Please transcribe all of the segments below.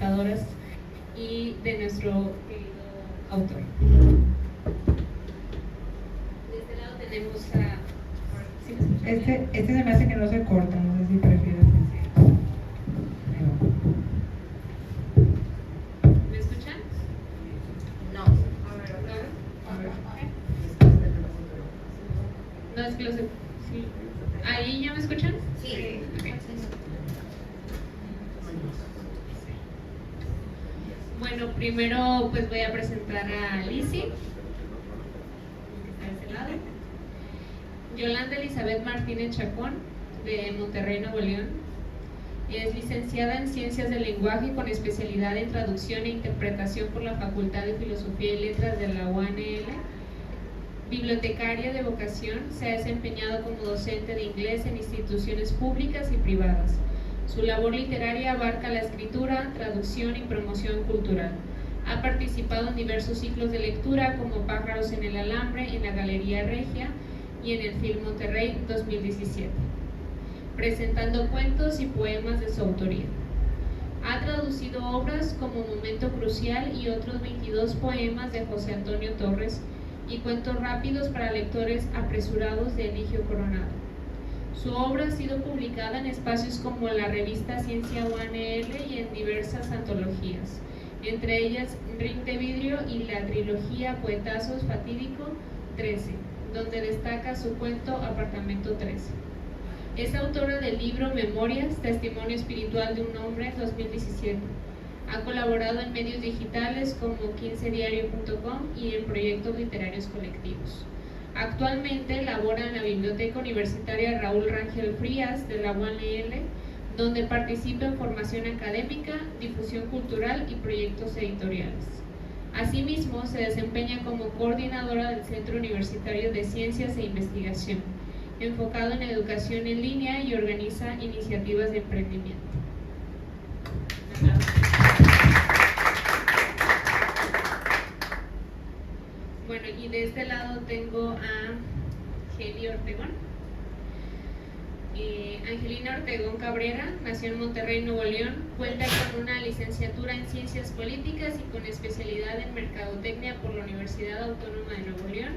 presentadoras y de nuestro querido autor. De este lado tenemos a... ¿Sí me escuchan? Este se me hace que no se corta, no sé si prefieres. ¿Me escuchan? No. A ver. No, es que sí. ¿Ahí ya me escuchan? Sí. Okay. Bueno, primero pues voy a presentar a Lizzy, que está de ese lado. Yolanda Elizabeth Martínez Chacón, de Monterrey, Nuevo León. Es licenciada en Ciencias del Lenguaje con especialidad en Traducción e Interpretación por la Facultad de Filosofía y Letras de la UANL. Bibliotecaria de vocación, se ha desempeñado como docente de inglés en instituciones públicas y privadas. Su labor literaria abarca la escritura, traducción y promoción cultural. Ha participado en diversos ciclos de lectura como Pájaros en el Alambre en la Galería Regia y en el Film Monterrey 2017, presentando cuentos y poemas de su autoría. Ha traducido obras como Momento Crucial y otros 22 poemas de José Antonio Torres y cuentos rápidos para lectores apresurados de Eligio Coronado. Su obra ha sido publicada en espacios como la revista Ciencia UANL y en diversas antologías, entre ellas Ring de Vidrio y la trilogía Poetazos Fatídico 13, donde destaca su cuento Apartamento 13. Es autora del libro Memorias, Testimonio Espiritual de un Hombre, 2017. Ha colaborado en medios digitales como 15diario.com y en proyectos literarios colectivos. Actualmente labora en la Biblioteca Universitaria Raúl Rangel Frías de la UANL, donde participa en formación académica, difusión cultural y proyectos editoriales. Asimismo, se desempeña como coordinadora del Centro Universitario de Ciencias e Investigación, enfocado en educación en línea, y organiza iniciativas de emprendimiento. Bueno, y de este lado tengo a Geli Ortegón. Angelina Ortegón Cabrera nació en Monterrey, Nuevo León. Cuenta con una licenciatura en Ciencias Políticas y con especialidad en Mercadotecnia por la Universidad Autónoma de Nuevo León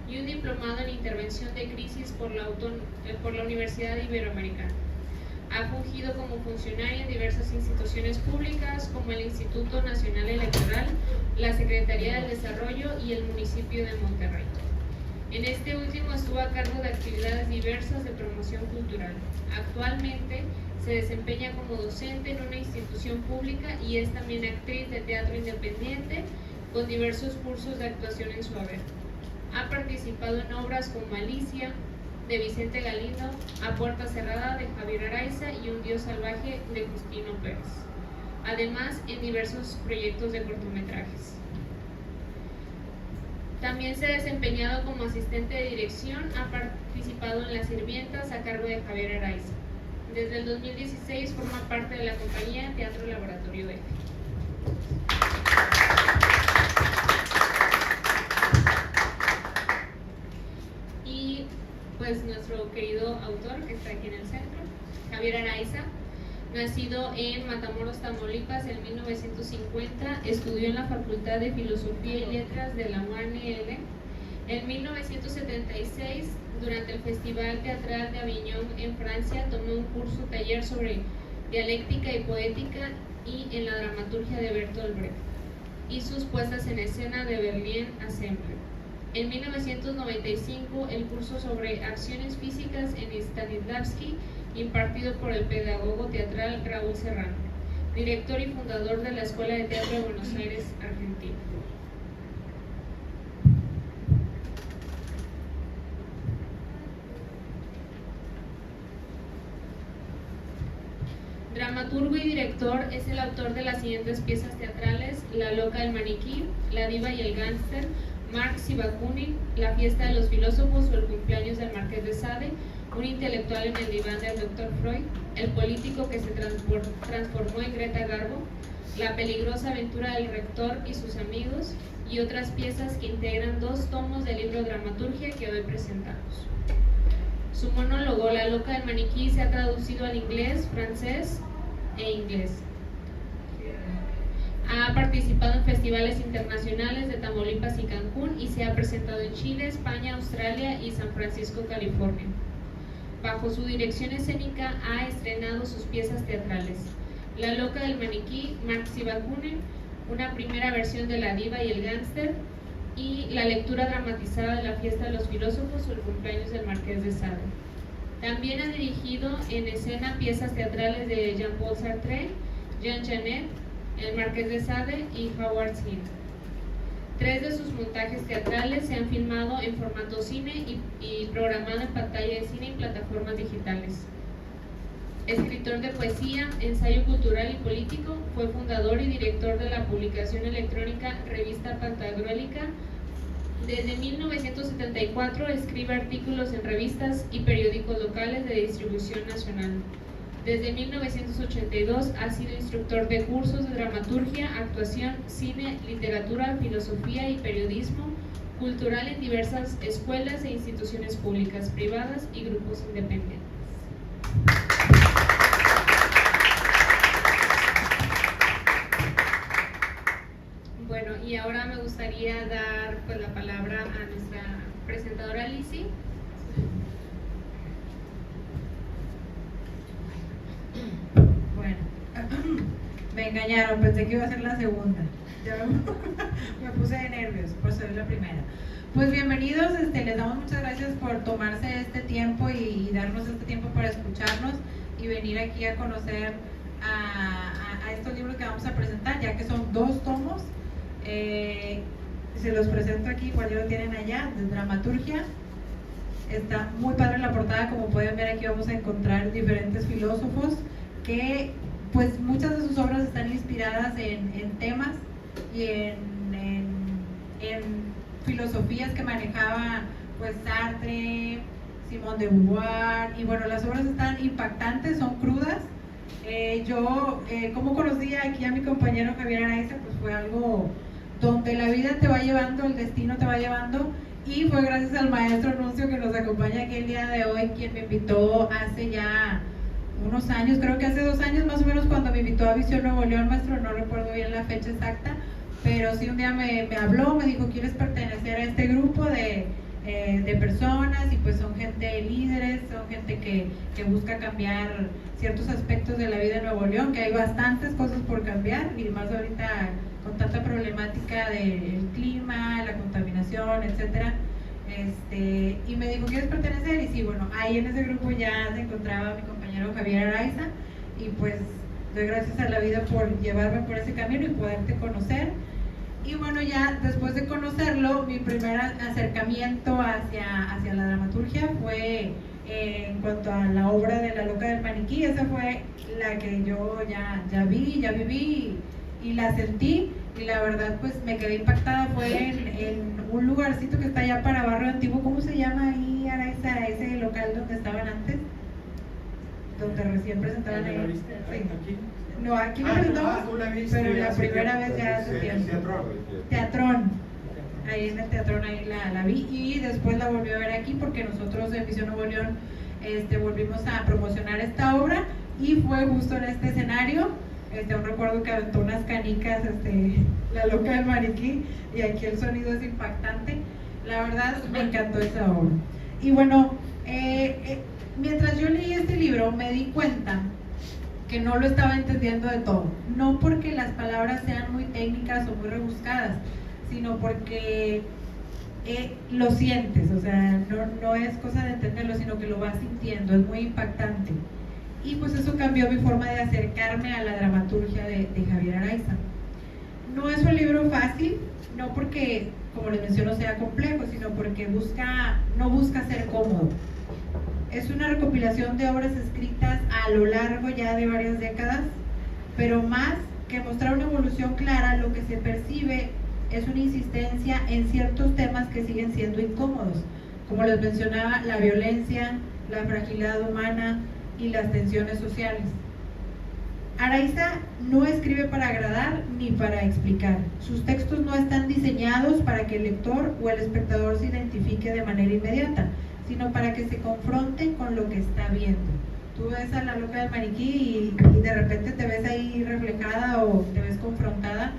y un diplomado en Intervención de Crisis por la Universidad Iberoamericana. Ha fungido como funcionaria en diversas instituciones públicas como el Instituto Nacional Electoral, la Secretaría del Desarrollo y el municipio de Monterrey. En este último estuvo a cargo de actividades diversas de promoción cultural. Actualmente se desempeña como docente en una institución pública y es también actriz de teatro independiente con diversos cursos de actuación en su haber. Ha participado en obras como Alicia, de Vicente Galindo, A Puerta Cerrada, de Javier Araiza y Un Dios Salvaje, de Justino Pérez. Además, en diversos proyectos de cortometrajes. También se ha desempeñado como asistente de dirección, ha participado en Las Sirvientas a cargo de Javier Araiza. Desde el 2016 forma parte de la compañía Teatro Laboratorio F. Y pues nuestro querido autor, que está aquí en el centro, Javier Araiza, nacido en Matamoros, Tamaulipas en 1950, estudió en la Facultad de Filosofía y Letras de la UANL. En 1976, durante el Festival Teatral de Avignon en Francia, tomó un curso taller sobre dialéctica y poética y en la dramaturgia de Bertolt Brecht y sus puestas en escena de Berlín Ensemble. En 1995, el curso sobre acciones físicas en Stanislavski, impartido por el pedagogo teatral Raúl Serrano, director y fundador de la Escuela de Teatro de Buenos Aires, Argentina. Dramaturgo y director, es el autor de las siguientes piezas teatrales: La Loca del Maniquí, La Diva y el Gánster, Marx y Bakunin, La Fiesta de los Filósofos o El Cumpleaños del Marqués de Sade, Un intelectual en el diván del Dr. Freud, El político que se transformó en Greta Garbo, La peligrosa aventura del rector y sus amigos, y otras piezas que integran 2 tomos del libro Dramaturgia que hoy presentamos. Su monólogo, La Loca del Maniquí, se ha traducido al inglés, francés e inglés. participado en festivales internacionales de Tamaulipas y Cancún y se ha presentado en Chile, España, Australia y San Francisco, California. Bajo su dirección escénica ha estrenado sus piezas teatrales: La loca del maniquí, Marx y Bakunin, una primera versión de La diva y el gángster, y la lectura dramatizada de La fiesta de los filósofos o El cumpleaños del Marqués de Sade. También ha dirigido en escena piezas teatrales de Jean-Paul Sartre, Jean Genet, El Marqués de Sade y Howard Zinn. 3 de sus montajes teatrales se han filmado en formato cine y programado en pantalla de cine y plataformas digitales. Escritor de poesía, ensayo cultural y político, fue fundador y director de la publicación electrónica Revista Pantagruélica. Desde 1974 escribe artículos en revistas y periódicos locales de distribución nacional. Desde 1982 ha sido instructor de cursos de dramaturgia, actuación, cine, literatura, filosofía y periodismo cultural en diversas escuelas e instituciones públicas, privadas y grupos independientes. Bueno, y ahora me gustaría dar pues la palabra a nuestra presentadora Lizzy. Bueno, me engañaron, pensé que iba a ser la segunda. Ya me puse de nervios, pues soy la primera. Pues bienvenidos, les damos muchas gracias por tomarse este tiempo y darnos este tiempo para escucharnos y venir aquí a conocer a estos libros que vamos a presentar, ya que son 2 tomos. Se los presento aquí, igual ya lo tienen allá, de dramaturgia. Está muy padre la portada, como pueden ver aquí vamos a encontrar diferentes filósofos que pues muchas de sus obras están inspiradas en temas y en filosofías que manejaba pues Sartre, Simone de Beauvoir, y bueno, las obras están impactantes, son crudas. Yo, como conocí aquí a mi compañero Javier Araiza, pues fue algo donde la vida te va llevando, el destino te va llevando, y fue gracias al maestro Nuncio que nos acompaña aquí el día de hoy, quien me invitó hace ya unos años, creo que hace 2 años más o menos, cuando me invitó a Visión Nuevo León, maestro, no recuerdo bien la fecha exacta, pero sí un día me habló, me dijo, ¿quieres pertenecer a este grupo de personas? Y pues son gente líderes, son gente que busca cambiar ciertos aspectos de la vida de Nuevo León, que hay bastantes cosas por cambiar, y más ahorita con tanta problemática del clima, la contaminación, etcétera. Y me dijo, ¿quieres pertenecer? Y sí, bueno, ahí en ese grupo ya se encontraba mi compañero Javier Araiza, y pues doy gracias a la vida por llevarme por ese camino y poderte conocer. Y bueno, ya después de conocerlo, mi primer acercamiento hacia la dramaturgia fue en cuanto a la obra de La loca del maniquí. Esa fue la que yo ya vi, ya viví y la sentí, y la verdad pues me quedé impactada. Fue en un lugarcito que está allá para Barrio Antiguo. ¿Cómo se llama ahí, Araiza, ese local donde estaban antes? Donde recién presentaban ahí. Sí. No, aquí lo presentamos, pero la primera vez ya hace tiempo. Teatrón. Ahí en el Teatrón, ahí la vi, y después la volví a ver aquí porque nosotros en Visión Nuevo León volvimos a promocionar esta obra, y fue justo en este escenario. Aún recuerdo que aventó unas canicas, La loca del maniquí, y aquí el sonido es impactante. La verdad me encantó esa obra. Y bueno, mientras yo leí este libro me di cuenta que no lo estaba entendiendo de todo, no porque las palabras sean muy técnicas o muy rebuscadas, sino porque lo sientes, o sea, no es cosa de entenderlo, sino que lo vas sintiendo, es muy impactante. Y pues eso cambió mi forma de acercarme a la dramaturgia de Javier Araiza. No es un libro fácil, no porque, como les menciono, sea complejo, sino porque no busca ser cómodo. Es una recopilación de obras escritas a lo largo ya de varias décadas, pero más que mostrar una evolución clara, lo que se percibe es una insistencia en ciertos temas que siguen siendo incómodos, como les mencionaba, la violencia, la fragilidad humana y las tensiones sociales. Araiza no escribe para agradar ni para explicar. Sus textos no están diseñados para que el lector o el espectador se identifique de manera inmediata, sino para que se confronte con lo que está viendo. Tú ves a La loca del maniquí y de repente te ves ahí reflejada o te ves confrontada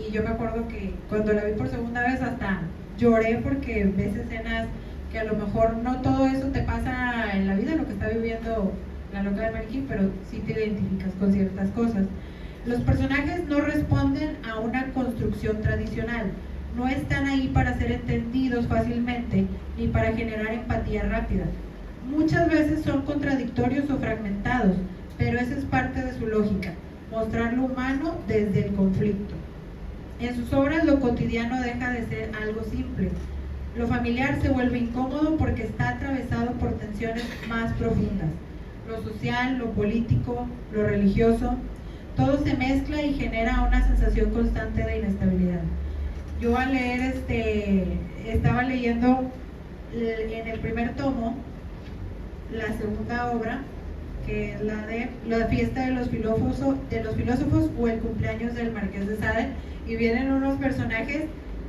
y yo me acuerdo que cuando la vi por segunda vez hasta lloré porque ves escenas que a lo mejor no todo eso te pasa en la vida, lo que está viviendo la loca de Maniquí, pero sí te identificas con ciertas cosas. Los personajes no responden a una construcción tradicional, no están ahí para ser entendidos fácilmente ni para generar empatía rápida. Muchas veces son contradictorios o fragmentados, pero esa es parte de su lógica, mostrar lo humano desde el conflicto. En sus obras lo cotidiano deja de ser algo simple. Lo familiar se vuelve incómodo porque está atravesado por tensiones más profundas. Lo social, lo político, lo religioso, todo se mezcla y genera una sensación constante de inestabilidad. Yo al leer estaba leyendo en el primer tomo la segunda obra, que es la de la fiesta de los filósofos o el cumpleaños del Marqués de Sade, y vienen unos personajes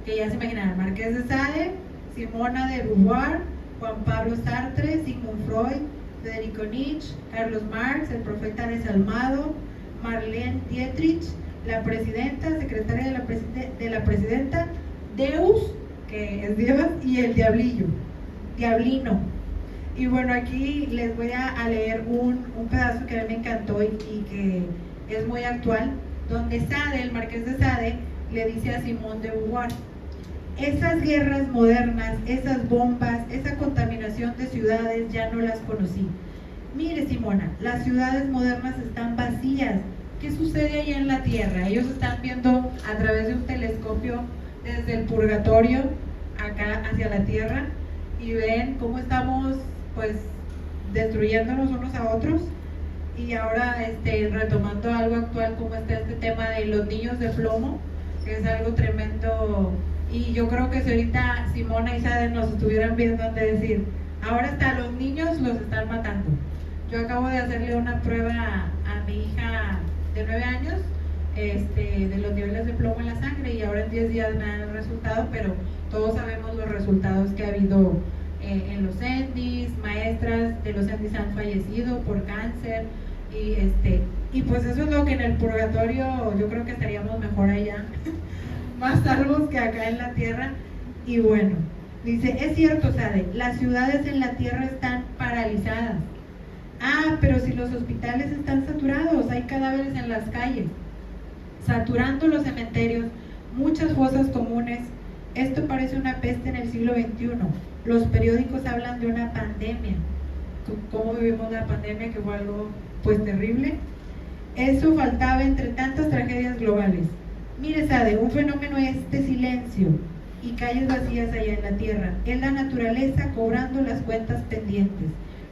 que ya se imaginan: Marqués de Sade, Simona de Beauvoir, Juan Pablo Sartre, Sigmund Freud, Federico Nietzsche, Carlos Marx, el profeta desalmado, Marlene Dietrich, la presidenta, secretaria de la presidenta, Deus, que es Dios, y el Diablino. Y bueno, aquí les voy a leer un pedazo que a mí me encantó y que es muy actual, donde Sade, el Marqués de Sade, le dice a Simone de Beauvoir: esas guerras modernas, esas bombas, esa contaminación de ciudades ya no las conocí. Mire, Simona, las ciudades modernas están vacías. ¿Qué sucede allá en la Tierra? Ellos están viendo a través de un telescopio desde el purgatorio acá hacia la Tierra y ven cómo estamos pues destruyéndonos unos a otros. Y ahora retomando algo actual, como está este tema de los niños de plomo, que es algo tremendo. Y yo creo que si ahorita Simona y Sade nos estuvieran viendo, han de decir: ahora hasta los niños los están matando. Yo acabo de hacerle una prueba a mi hija de 9 años de los niveles de plomo en la sangre, y ahora en 10 días me dan el resultado, pero todos sabemos los resultados que ha habido en los ENDIs. Maestras de los ENDIs han fallecido por cáncer, y pues eso es lo que en el purgatorio yo creo que estaríamos mejor allá más salvos que acá en la tierra. Y bueno, dice: es cierto, Sade, las ciudades en la tierra están paralizadas. Ah, pero si los hospitales están saturados, hay cadáveres en las calles, saturando los cementerios, muchas fosas comunes. Esto parece una peste en el siglo XXI. Los periódicos hablan de una pandemia. ¿Cómo vivimos la pandemia? Que fue algo pues terrible. Eso faltaba entre tantas tragedias globales. Mire, Sade, un fenómeno es este silencio y calles vacías allá en la tierra. Es la naturaleza cobrando las cuentas pendientes.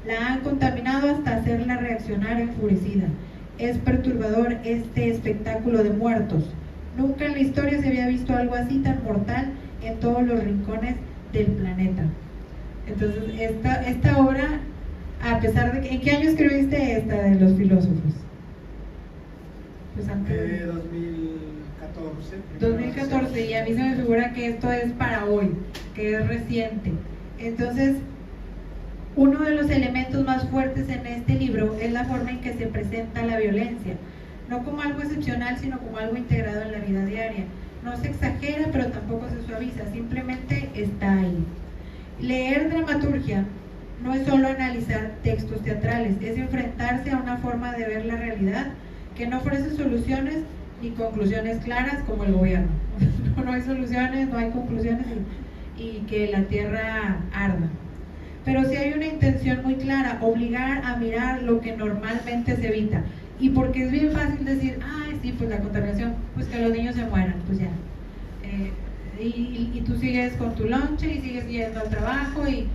La han contaminado hasta hacerla reaccionar enfurecida. Es perturbador este espectáculo de muertos. Nunca en la historia se había visto algo así tan mortal en todos los rincones del planeta. Entonces, esta obra, a pesar de que... ¿En qué año escribiste esta de los filósofos? Pues antes... 2014, y a mí se me figura que esto es para hoy, que es reciente. Entonces, uno de los elementos más fuertes en este libro es la forma en que se presenta la violencia, no como algo excepcional, sino como algo integrado en la vida diaria. No se exagera, pero tampoco se suaviza, simplemente está ahí. Leer dramaturgia no es solo analizar textos teatrales, es enfrentarse a una forma de ver la realidad que no ofrece soluciones ni conclusiones claras como el gobierno. No hay soluciones, no hay conclusiones, y que la tierra arda. Pero sí hay una intención muy clara: obligar a mirar lo que normalmente se evita. Y porque es bien fácil decir: ay, sí, pues la contaminación, pues que los niños se mueran, pues ya. Y tú sigues con tu lonche y sigues yendo al trabajo, y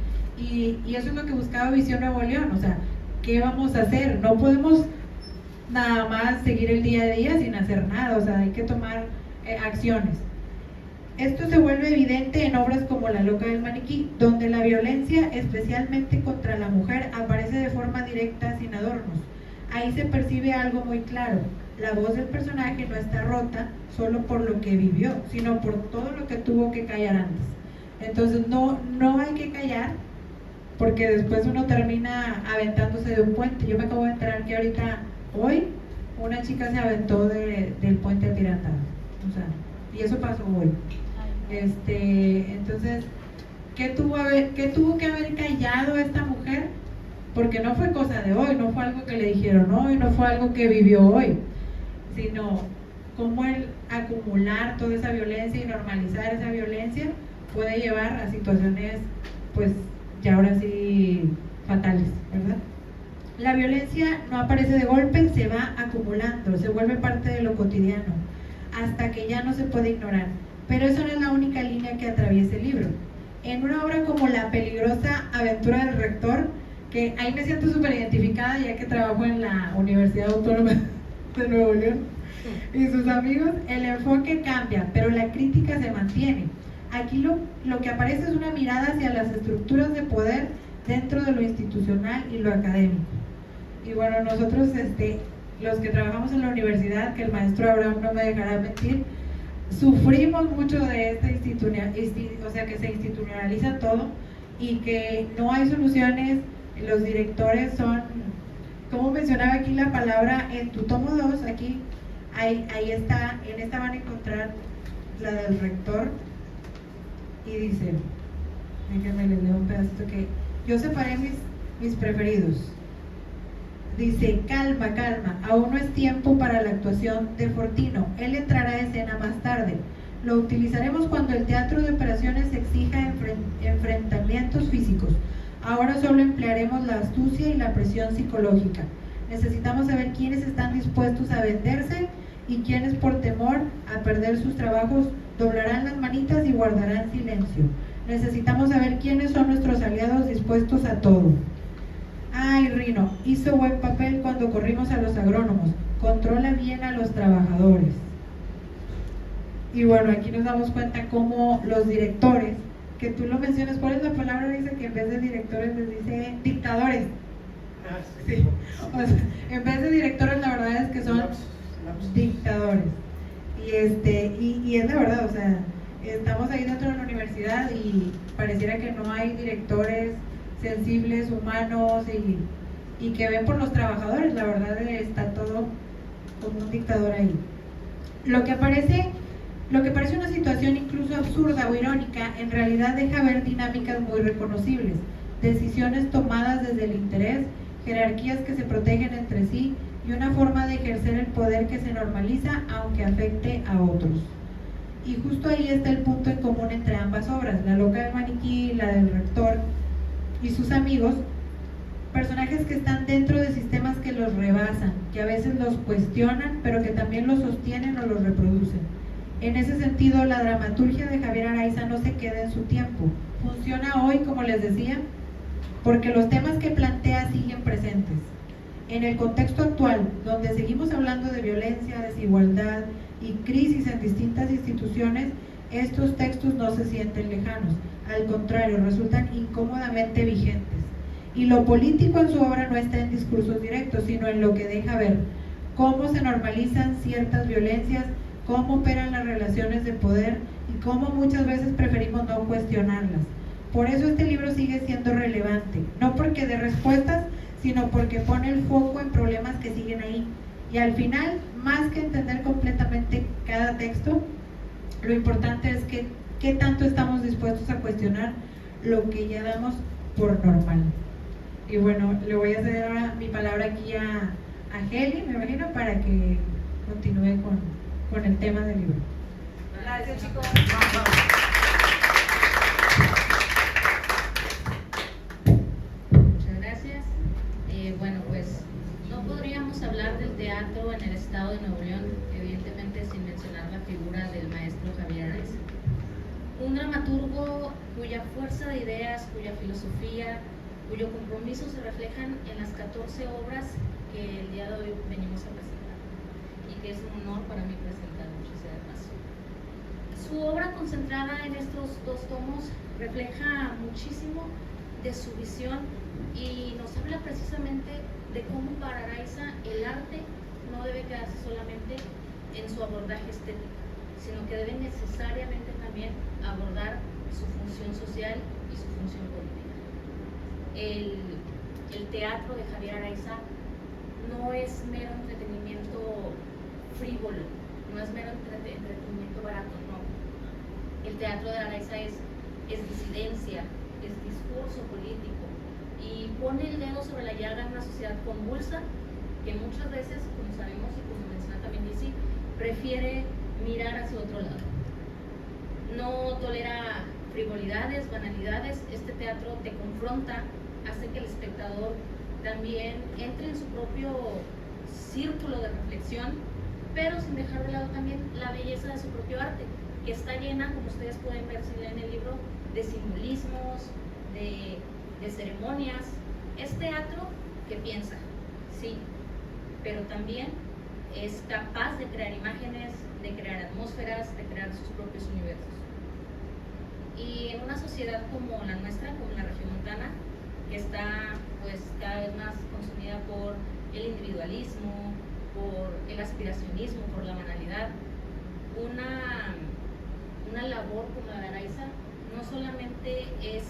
eso es lo que buscaba Visión Nuevo León. O sea, ¿qué vamos a hacer? No podemos nada más seguir el día a día sin hacer nada, o sea, hay que tomar acciones. Esto se vuelve evidente en obras como La loca del maniquí, donde la violencia, especialmente contra la mujer, aparece de forma directa, sin adornos. Ahí se percibe algo muy claro: la voz del personaje no está rota solo por lo que vivió, sino por todo lo que tuvo que callar antes. Entonces no hay que callar, porque después uno termina aventándose de un puente. Yo me acabo de enterar que ahorita, hoy, una chica se aventó del puente atirantado. O sea, Y eso pasó hoy. Entonces, ¿qué tuvo que haber callado esta mujer? Porque no fue cosa de hoy, no fue algo que le dijeron hoy, no fue algo que vivió hoy, sino cómo el acumular toda esa violencia y normalizar esa violencia puede llevar a situaciones, pues, ya ahora sí, fatales, ¿verdad? La violencia no aparece de golpe, se va acumulando, se vuelve parte de lo cotidiano, hasta que ya no se puede ignorar. Pero eso no es la única línea que atraviesa el libro. En una obra como La peligrosa aventura del rector, que ahí me siento súper identificada ya que trabajo en la Universidad Autónoma de Nuevo León y sus amigos, el enfoque cambia, pero la crítica se mantiene. Aquí lo que aparece es una mirada hacia las estructuras de poder dentro de lo institucional y lo académico. Y bueno, nosotros, los que trabajamos en la universidad, que el maestro Abraham no me dejará mentir, sufrimos mucho de esta o sea, que se institucionaliza todo y que no hay soluciones. Los directores son, como mencionaba aquí la palabra en tu tomo 2, aquí, ahí está, en esta van a encontrar la del rector, y dice, déjenme les leo un pedacito que yo separé mis preferidos. Dice, calma, aún no es tiempo para la actuación de Fortino, él entrará a escena más tarde. Lo utilizaremos cuando el teatro de operaciones exija enfrentamientos físicos. Ahora solo emplearemos la astucia y la presión psicológica. Necesitamos saber quiénes están dispuestos a venderse y quienes por temor a perder sus trabajos doblarán las manitas y guardarán silencio. Necesitamos saber quiénes son nuestros aliados dispuestos a todo. Ay, Rino, hizo buen papel cuando corrimos a los agrónomos. Controla bien a los trabajadores. Y bueno, aquí nos damos cuenta cómo los directores, que tú lo mencionas, ¿cuál es la palabra? Dice que en vez de directores les dice dictadores. Sí. O sea, en vez de directores la verdad es que son dictadores. Y es la verdad, o sea, estamos ahí dentro de la universidad y pareciera que no hay directores sensibles, humanos y que ven por los trabajadores. La verdad está todo como un dictador ahí. Lo que parece una situación incluso absurda o irónica, en realidad deja ver dinámicas muy reconocibles, decisiones tomadas desde el interés, jerarquías que se protegen entre sí y una forma de ejercer el poder que se normaliza aunque afecte a otros. Y justo ahí está el punto en común entre ambas obras, La loca del maniquí, la del rector y sus amigos, personajes que están dentro de sistemas que los rebasan, que a veces los cuestionan, pero que también los sostienen o los reproducen. En ese sentido, la dramaturgia de Javier Araiza no se queda en su tiempo. Funciona hoy, como les decía, porque los temas que plantea siguen presentes. En el contexto actual, donde seguimos hablando de violencia, desigualdad y crisis en distintas instituciones, estos textos no se sienten lejanos. Al contrario, resultan incómodamente vigentes. Y lo político en su obra no está en discursos directos, sino en lo que deja ver cómo se normalizan ciertas violencias, cómo operan las relaciones de poder y cómo muchas veces preferimos no cuestionarlas. Por eso este libro sigue siendo relevante, no porque dé respuestas, sino porque pone el foco en problemas que siguen ahí. Y al final, más que entender completamente cada texto, lo importante es que qué tanto estamos dispuestos a cuestionar lo que ya damos por normal. Y bueno, le voy a ceder ahora mi palabra aquí a Heli, me imagino, para que continúe con el tema del libro. Gracias, chicos. Muchas gracias. Bueno, pues no podríamos hablar del teatro en el estado de Nuevo León, evidentemente sin mencionar la figura del maestro Javier Araiza. Un dramaturgo cuya fuerza de ideas, cuya filosofía, cuyo compromiso se reflejan en las 14 obras que el día de hoy venimos a presentar y que es un honor para mí presentar, muchas gracias. Su obra concentrada en estos dos tomos refleja muchísimo de su visión y nos habla precisamente de cómo para Araiza el arte no debe quedarse solamente en su abordaje estético, sino que debe necesariamente también abordar su función social y su función política. El teatro de Javier Araiza no es mero entretenimiento frívolo, no es mero entretenimiento barato, El teatro de Araiza es disidencia, es discurso político y pone el dedo sobre la llaga en una sociedad convulsa que muchas veces, como sabemos y como menciona también Lizzy, prefiere mirar hacia otro lado. No tolera frivolidades, banalidades. Este teatro te confronta, hace que el espectador también entre en su propio círculo de reflexión, pero sin dejar de lado también la belleza de su propio arte, que está llena, como ustedes pueden ver si leen el libro, de simbolismos, de ceremonias. Es teatro que piensa, sí, pero también es capaz de crear imágenes, de crear atmósferas, de crear sus propios universos. Y en una sociedad como la nuestra, como la regiomontana, que está pues cada vez más consumida por el individualismo, por el aspiracionismo, por la banalidad, una labor como la de Araiza no solamente es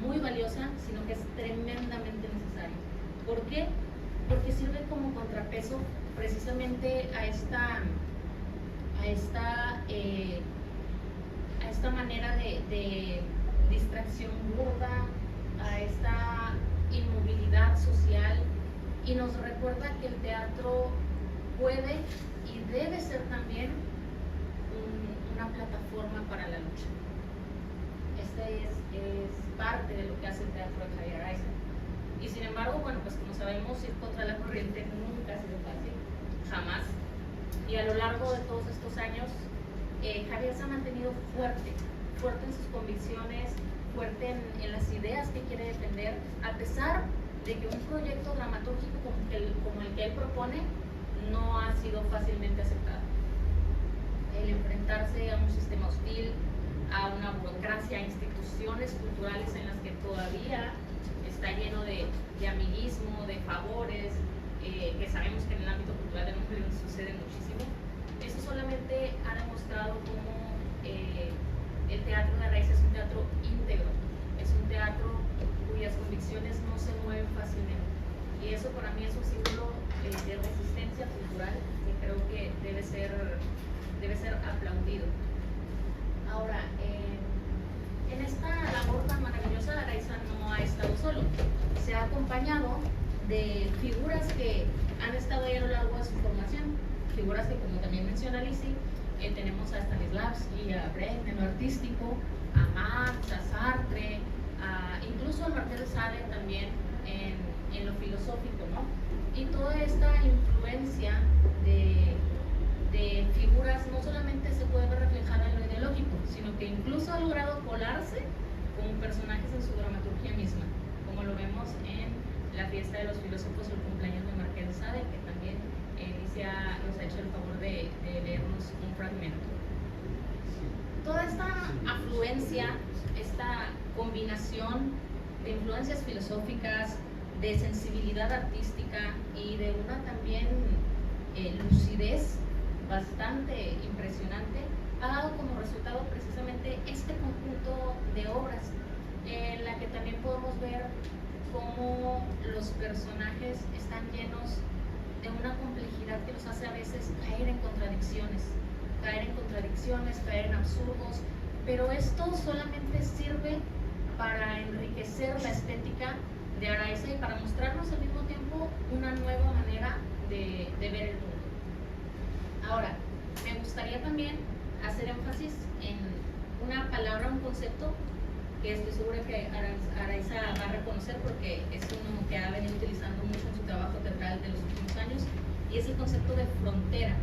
muy valiosa, sino que es tremendamente necesaria. ¿Por qué? Porque sirve como contrapeso precisamente a esta manera de distracción burda, a esta inmovilidad social, y nos recuerda que el teatro puede y debe ser también una plataforma para la lucha. Esta es parte de lo que hace el teatro de Javier Araiza. Y sin embargo, bueno, pues como sabemos, ir contra la corriente nunca ha sido fácil, jamás. Y a lo largo de todos estos años, Javier se ha mantenido fuerte en sus convicciones, fuerte en las ideas que quiere defender, a pesar de que un proyecto dramatúrgico como el que él propone no ha sido fácilmente aceptado. El enfrentarse a un sistema hostil, a una burocracia, a instituciones culturales en las que todavía está lleno de amiguismo, de favores, que sabemos que en el ámbito cultural de Nuevo León sucede muchísimo. Eso solamente ha demostrado cómo el teatro de Araiza es un teatro íntegro, es un teatro cuyas convicciones no se mueven fácilmente. Y eso para mí es un símbolo de resistencia cultural que creo que debe ser aplaudido. Ahora, en esta labor tan maravillosa, Araiza no ha estado solo. Se ha acompañado de figuras que han estado ahí a lo largo de su formación. Figuras que, como también menciona Lizzy, tenemos a Stanislavski, a Brecht en lo artístico, a Marx, a Sartre, incluso a Marcel de Sade también en lo filosófico, ¿no? Y toda esta influencia de figuras no solamente se puede ver reflejada en lo ideológico, sino que incluso ha logrado colarse como personajes en su dramaturgia misma, como lo vemos en la fiesta de los filósofos o el cumpleaños de Marqués de Sade, que también nos ha hecho el favor de leernos un fragmento. Toda esta afluencia, esta combinación de influencias filosóficas, de sensibilidad artística y de una también lucidez bastante impresionante, ha dado como resultado precisamente este conjunto de obras en la que también podemos ver cómo los personajes están llenos de una complejidad que los hace a veces caer en contradicciones, caer en absurdos, pero esto solamente sirve para enriquecer la estética de Araiza y para mostrarnos al mismo tiempo una nueva manera de ver el mundo. Ahora, me gustaría también hacer énfasis en una palabra, un concepto que estoy segura que Araiza va a reconocer porque es uno que ha venido utilizando mucho en su trabajo teatral de los últimos años, y es el concepto de frontera.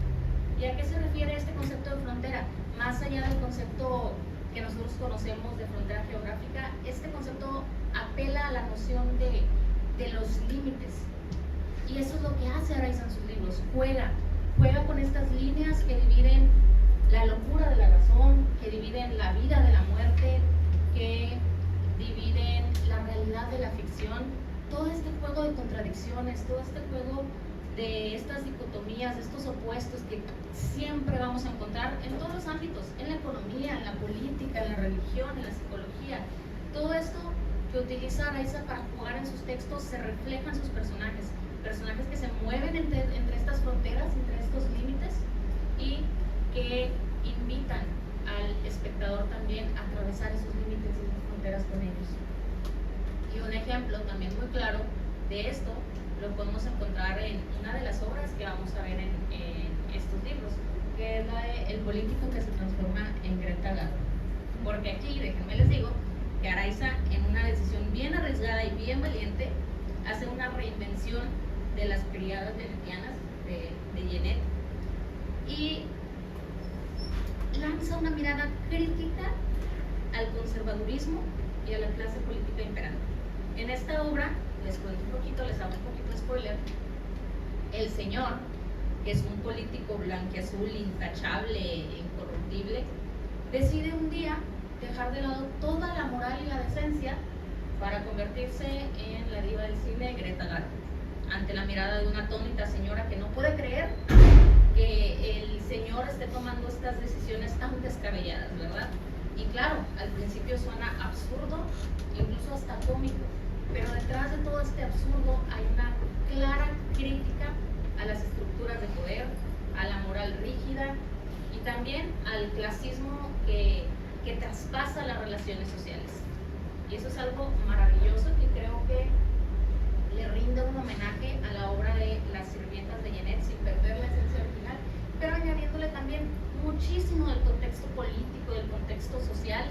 ¿Y a qué se refiere este concepto de frontera? Más allá del concepto que nosotros conocemos de frontera geográfica, este concepto apela a la noción de los límites. Y eso es lo que hace Araiza en sus libros, juega con estas líneas que dividen la locura de la razón, que dividen la vida de la muerte, que dividen la realidad de la ficción. Todo este juego de contradicciones, todo este juego de estas dicotomías, de estos opuestos que siempre vamos a encontrar en todos los ámbitos, en la economía, en la política, en la religión, en la psicología. Todo esto que utiliza Araiza para jugar en sus textos se refleja en sus personajes que se mueven entre estas fronteras, entre estos límites, y que invitan al espectador también atravesar esos límites y esas fronteras con ellos. Y un ejemplo también muy claro de esto lo podemos encontrar en una de las obras que vamos a ver en estos libros, que es la de El político que se transforma en Greta Garbo. Porque aquí, déjenme les digo, que Araiza, en una decisión bien arriesgada y bien valiente, hace una reinvención de las criadas venetianas de Genet y lanza una mirada crítica al conservadurismo y a la clase política imperante. En esta obra, les cuento un poquito, les hago un poquito de spoiler, el señor, que es un político blanquiazul, intachable, incorruptible, decide un día dejar de lado toda la moral y la decencia para convertirse en la diva del cine Greta Garbo, ante la mirada de una atónita señora que no puede creer que el señor esté tomando estas decisiones tan descabelladas, ¿verdad? Y claro, al principio suena absurdo, incluso hasta cómico, pero detrás de todo este absurdo hay una clara crítica a las estructuras de poder, a la moral rígida y también al clasismo que traspasa las relaciones sociales. Y eso es algo maravilloso que creo que le rinde un homenaje a la obra de Las sirvientas de Genet sin perder la esencia original, pero añadiéndole también muchísimo del contexto político, del contexto social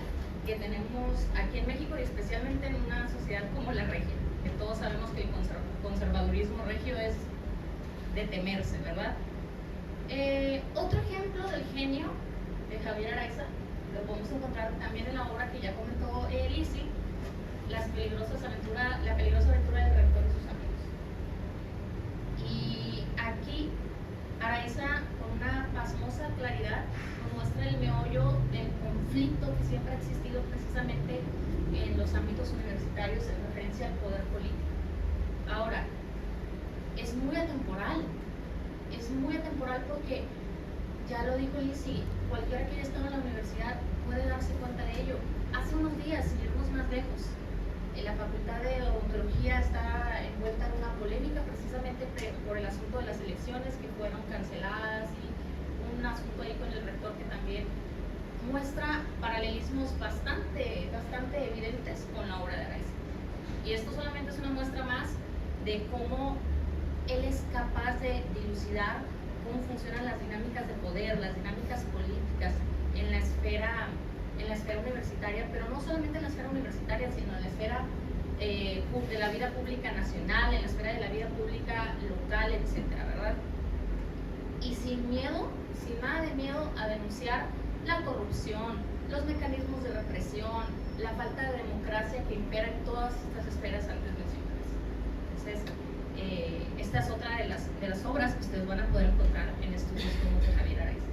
que tenemos aquí en México y especialmente en una sociedad como la regia, que todos sabemos que el conservadurismo regio es de temerse, ¿verdad? Otro ejemplo del genio de Javier Araiza lo podemos encontrar también en la obra que ya comentó Lizzy, La peligrosa aventura del rector y sus amigos. Y aquí Araiza, con una pasmosa claridad, nos muestra el meollo del conflicto que siempre ha existido precisamente en los ámbitos universitarios en referencia al poder político. Ahora, es muy atemporal porque, ya lo dijo Lizzy, cualquiera que haya estado en la universidad puede darse cuenta de ello. Hace unos días, sin irnos más lejos, la Facultad de Odontología está envuelta en una polémica precisamente por el asunto de las elecciones que fueron canceladas y un asunto ahí con el rector que también muestra paralelismos bastante evidentes con la obra de Araiza. Y esto solamente es una muestra más de cómo él es capaz de dilucidar cómo funcionan las dinámicas de poder, las dinámicas políticas en la esfera universitaria, pero no solamente en la esfera universitaria, sino en la esfera de la vida pública nacional, en la esfera de la vida pública local, etcétera, ¿verdad? Y sin miedo, sin nada de miedo a denunciar la corrupción, los mecanismos de represión, la falta de democracia que impera en todas estas esferas antes mencionadas. Entonces, esta es otra de las obras que ustedes van a poder encontrar en estudios como de Javier Araiza.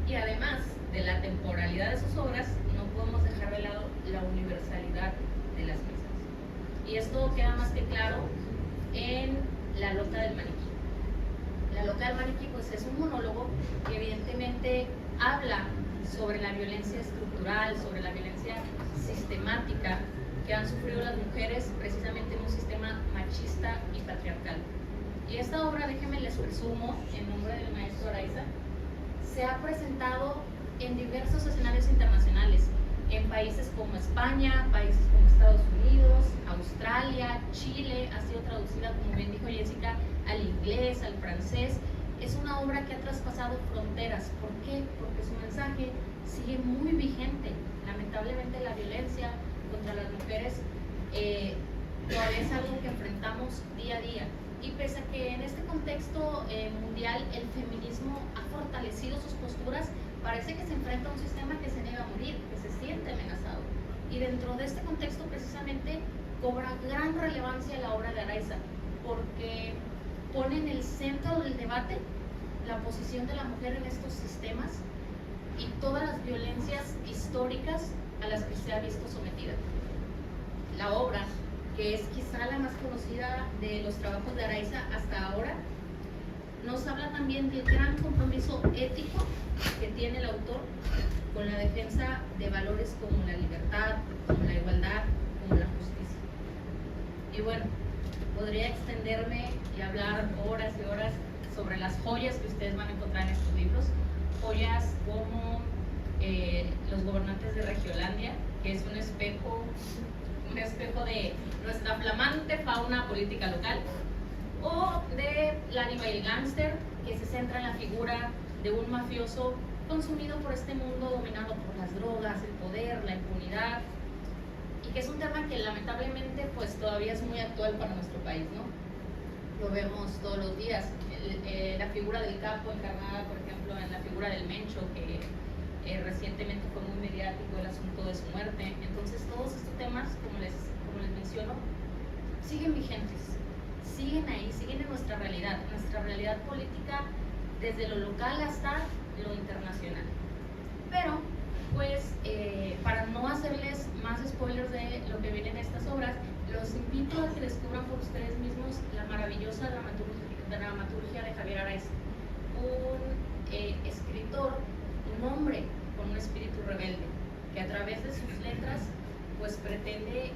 Y además de la temporalidad de sus obras, no podemos dejar de lado la universalidad de las mismas. Y esto queda más que claro en La loca del maniquí. La loca del maniquí pues, es un monólogo que evidentemente habla sobre la violencia estructural, sobre la violencia sistemática que han sufrido las mujeres precisamente en un sistema machista y patriarcal. Y esta obra, déjenme les presumo, en nombre del maestro Araiza, se ha presentado en diversos escenarios internacionales, en países como España, países como Estados Unidos, Australia, Chile, ha sido traducida, como bien dijo Jessica, al inglés, al francés. Es una obra que ha traspasado fronteras. ¿Por qué? Porque su mensaje sigue muy vigente. Lamentablemente la violencia contra las mujeres todavía es algo que enfrentamos día a día. Y pese a que en este contexto mundial el feminismo ha fortalecido sus posturas, parece que se enfrenta a un sistema que se niega a morir, que se siente amenazado. Y dentro de este contexto precisamente cobra gran relevancia la obra de Araiza, porque pone en el centro del debate la posición de la mujer en estos sistemas y todas las violencias históricas a las que se ha visto sometida. La obra, que es quizá la más conocida de los trabajos de Araiza hasta ahora, nos habla también del gran compromiso ético que tiene el autor con la defensa de valores como la libertad, como la igualdad, como la justicia. Y bueno, podría extenderme y hablar horas y horas sobre las joyas que ustedes van a encontrar en estos libros, joyas como los gobernantes de Regiolandia, que es un espejo de nuestra flamante fauna política local, o de L'Anima y el Gángster, que se centra en la figura de un mafioso consumido por este mundo dominado por las drogas, el poder, la impunidad, y que es un tema que lamentablemente pues todavía es muy actual para nuestro país, ¿no? Lo vemos todos los días. La figura del capo encarnada, por ejemplo, en la figura del Mencho, que recientemente fue muy mediático el asunto de su muerte. Entonces todos estos temas, como les menciono, siguen vigentes, siguen ahí, siguen en nuestra realidad política, desde lo local hasta lo internacional. Pero pues para no hacerles más spoilers de lo que viene en estas obras, los invito a que descubran por ustedes mismos la maravillosa dramaturgia de Javier Araiz, un escritor, un hombre con un espíritu rebelde, que a través de sus letras pues pretende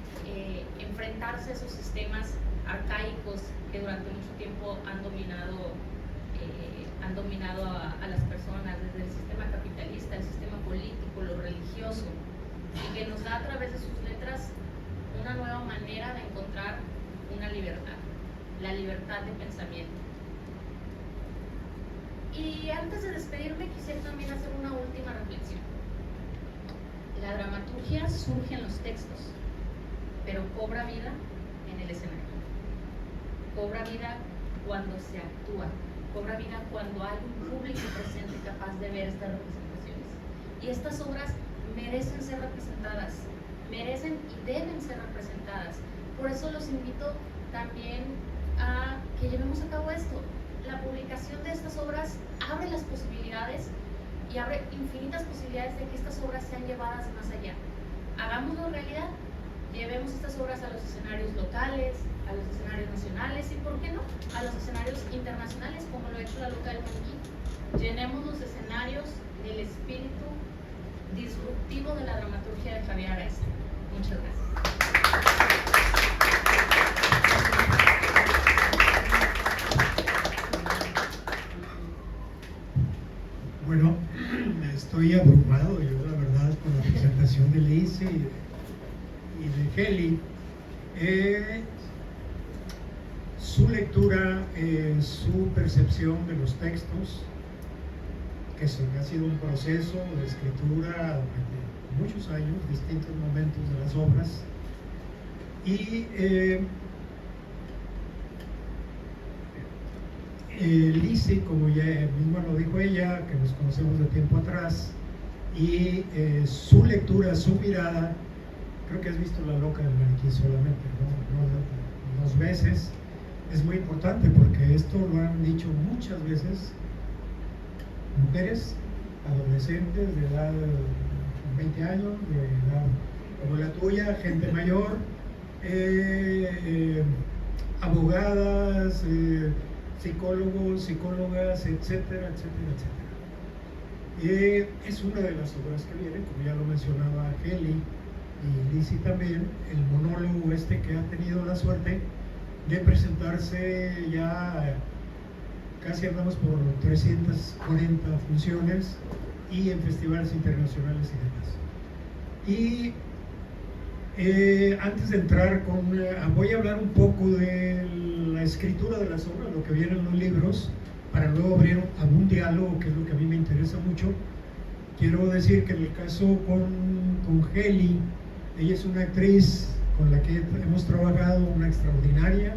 enfrentarse a esos sistemas arcaicos que durante mucho tiempo han dominado a las personas, desde el sistema capitalista, el sistema político, lo religioso, y que nos da a través de sus letras una nueva manera de encontrar una libertad, la libertad de pensamiento. Y antes de despedirme, quisiera también hacer una última reflexión. La dramaturgia surge en los textos, pero cobra vida en el escenario. Cobra vida cuando se actúa, cobra vida cuando hay un público presente capaz de ver estas representaciones. Y estas obras merecen ser representadas, merecen y deben ser representadas. Por eso los invito también a que llevemos a cabo esto. La publicación de estas obras abre las posibilidades y abre infinitas posibilidades de que estas obras sean llevadas más allá. Hagámoslo realidad, llevemos estas obras a los escenarios locales, a los escenarios nacionales y, ¿por qué no?, a los escenarios internacionales, como lo ha hecho la local Maniquí. Llenemos los escenarios del espíritu disruptivo de la dramaturgia de Javier Araiz. Muchas gracias. Bueno, estoy abrumado yo, la verdad, con la presentación de Lice y de Heli. Su lectura, su percepción de los textos, que ha sido un proceso de escritura durante muchos años, distintos momentos de las obras, y Lice, como ya misma lo dijo ella, que nos conocemos de tiempo atrás, y su lectura, su mirada, creo que has visto La Loca del Maniquí solamente, ¿no? 2 veces. Es muy importante porque esto lo han dicho muchas veces mujeres, adolescentes de edad de 20 años, de edad como la tuya, gente mayor, abogadas, psicólogos, psicólogas, etcétera, etcétera, etcétera. Es una de las obras que vienen, como ya lo mencionaba Heli y Lice también, el monólogo que ha tenido la suerte de presentarse ya, casi andamos por 340 funciones y en festivales internacionales y demás. Y antes de entrar voy a hablar un poco de la escritura de las obras, lo que viene en los libros, para luego abrir a un diálogo, que es lo que a mí me interesa mucho. Quiero decir que en el caso con Heli, ella es una actriz con la que hemos trabajado, una extraordinaria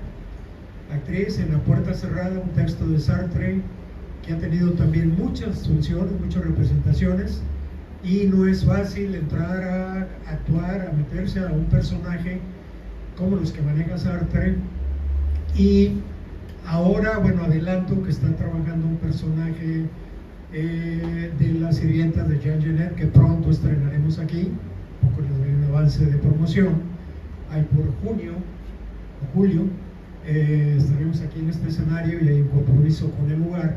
actriz en La Puerta Cerrada, un texto de Sartre que ha tenido también muchas funciones, muchas representaciones, y no es fácil entrar a actuar, a meterse a un personaje como los que maneja Sartre. Y ahora, bueno, adelanto que está trabajando un personaje de Las Sirvientas de Jean Genet, que pronto estrenaremos aquí. Un poco les doy un avance de promoción. Ahí por junio o julio estaremos aquí en este escenario y hay un compromiso con el lugar,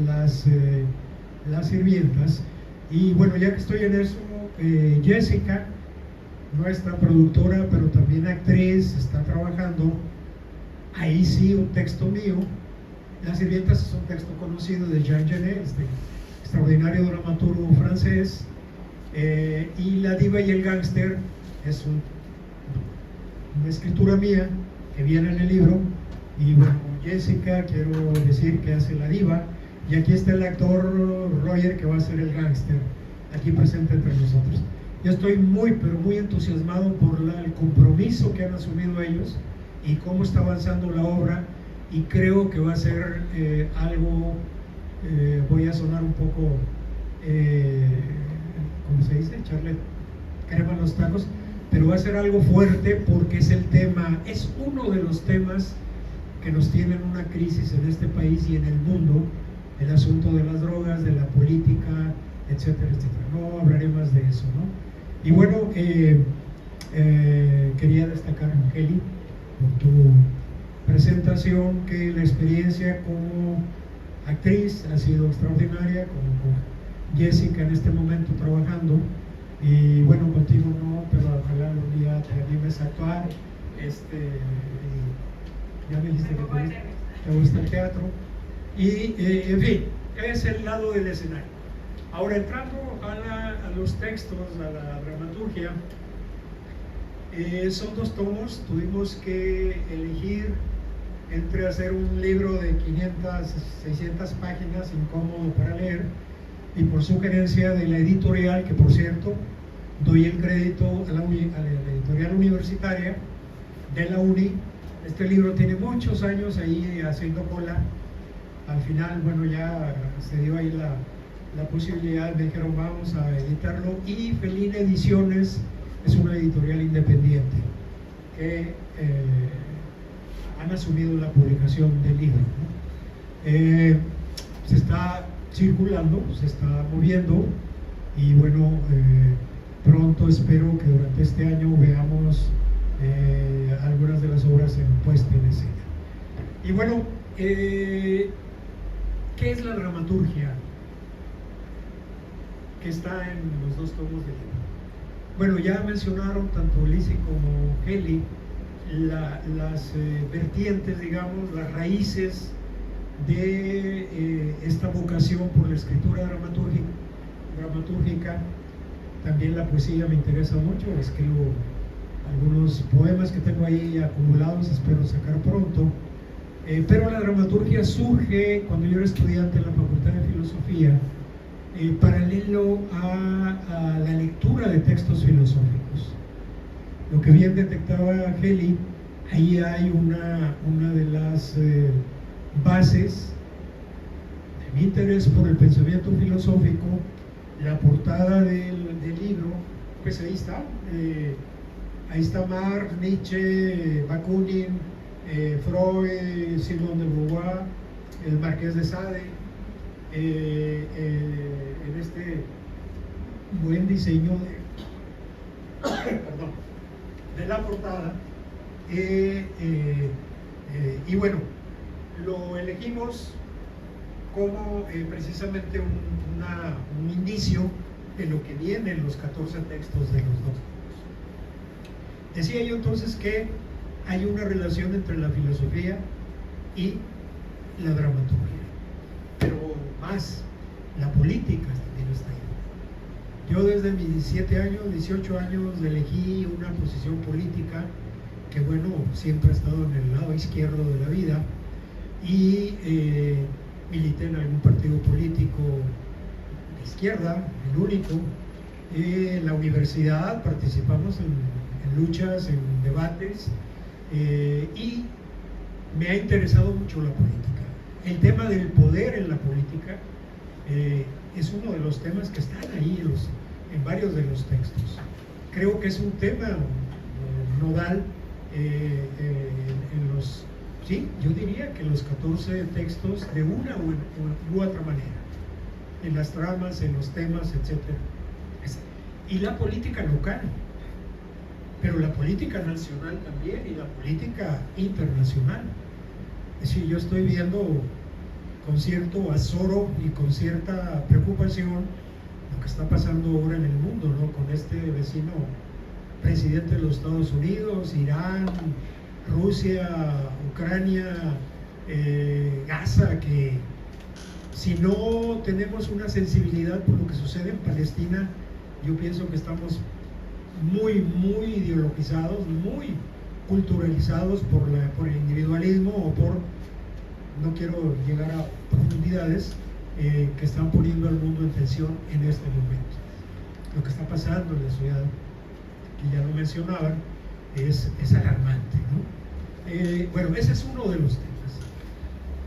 las sirvientas. Y bueno, ya que estoy en eso, Jessica, nuestra productora pero también actriz, está trabajando ahí sí un texto mío. Las Sirvientas es un texto conocido de Jean Genet, extraordinario extraordinario dramaturgo francés. Y La diva y el gángster es una escritura mía que viene en el libro. Y bueno, Jessica, quiero decir que hace la diva, y aquí está el actor Roger, que va a ser el gángster, aquí presente entre nosotros. Yo estoy muy, pero muy entusiasmado por el compromiso que han asumido ellos y cómo está avanzando la obra, y creo que va a ser algo, voy a sonar un poco, ¿cómo se dice? Echarle crema a los tacos, pero va a ser algo fuerte porque es el tema, es uno de los temas que nos tienen una crisis en este país y en el mundo, el asunto de las drogas, de la política, etcétera, etcétera. No hablaré más de eso, ¿no? Y bueno, quería destacar, Angeli, por tu presentación, que la experiencia como actriz ha sido extraordinaria, con Jessica en este momento trabajando, y bueno, contigo no, pero ojalá un día te animes a actuar. Ya me dijiste que te gusta el teatro, y en fin, es el lado del escenario. Ahora, entrando a los textos, a la dramaturgia, son 2 tomos. Tuvimos que elegir entre hacer un libro de 500, 600 páginas, incómodo para leer, y por sugerencia de la editorial, que por cierto doy el crédito a la editorial universitaria de la UNI. Este libro tiene muchos años ahí haciendo cola. Al final, bueno, ya se dio ahí la posibilidad, me dijeron vamos a editarlo, y Felina Ediciones es una editorial independiente que han asumido la publicación del libro, ¿no? Se está circulando, se está moviendo, y bueno, pronto espero que durante este año veamos algunas de las obras en puesta en escena. Y bueno, ¿qué es la dramaturgia que está en los 2 tomos del libro? Bueno, ya mencionaron tanto Lizzie como Heli las vertientes, digamos, las raíces de esta vocación por la escritura dramatúrgica. También la poesía me interesa mucho, escribo algunos poemas que tengo ahí acumulados, espero sacar pronto. Pero la dramaturgia surge cuando yo era estudiante en la Facultad de Filosofía, paralelo a la lectura de textos filosóficos. Lo que bien detectaba Heli, ahí hay una de las bases de mi interés por el pensamiento filosófico. La portada del libro, pues ahí está. Ahí está Marx, Nietzsche, Bakunin, Freud, Simone de Beauvoir, el Marqués de Sade, en este buen diseño de la portada. Y bueno, lo elegimos como precisamente un indicio de lo que viene en los 14 textos de los 2 tomos. Decía yo entonces que hay una relación entre la filosofía y la dramaturgia, pero más, la política también está ahí. Yo desde mis 17 años, 18 años, elegí una posición política que, bueno, siempre ha estado en el lado izquierdo de la vida, y milité en algún partido político de izquierda, el único. En la universidad participamos en luchas, en debates, y me ha interesado mucho la política. El tema del poder en la política es uno de los temas que están ahí en varios de los textos. Creo que es un tema nodal en los, sí, yo diría que los 14 textos de una u otra manera, en las tramas, en los temas, etc. Y la política local, pero la política nacional también, y la política internacional. Es decir, yo estoy viendo con cierto azoro y con cierta preocupación lo que está pasando ahora en el mundo, ¿no? Con este vecino presidente de los Estados Unidos, Irán, Rusia, Ucrania, Gaza, que Si no tenemos una sensibilidad por lo que sucede en Palestina, yo pienso que estamos muy ideologizados, muy culturalizados por el individualismo o por, no quiero llegar a profundidades, que están poniendo al mundo en tensión en este momento. Lo que está pasando en la ciudad, que ya lo mencionaban, es alarmante, ¿no? Bueno, ese es uno de los temas.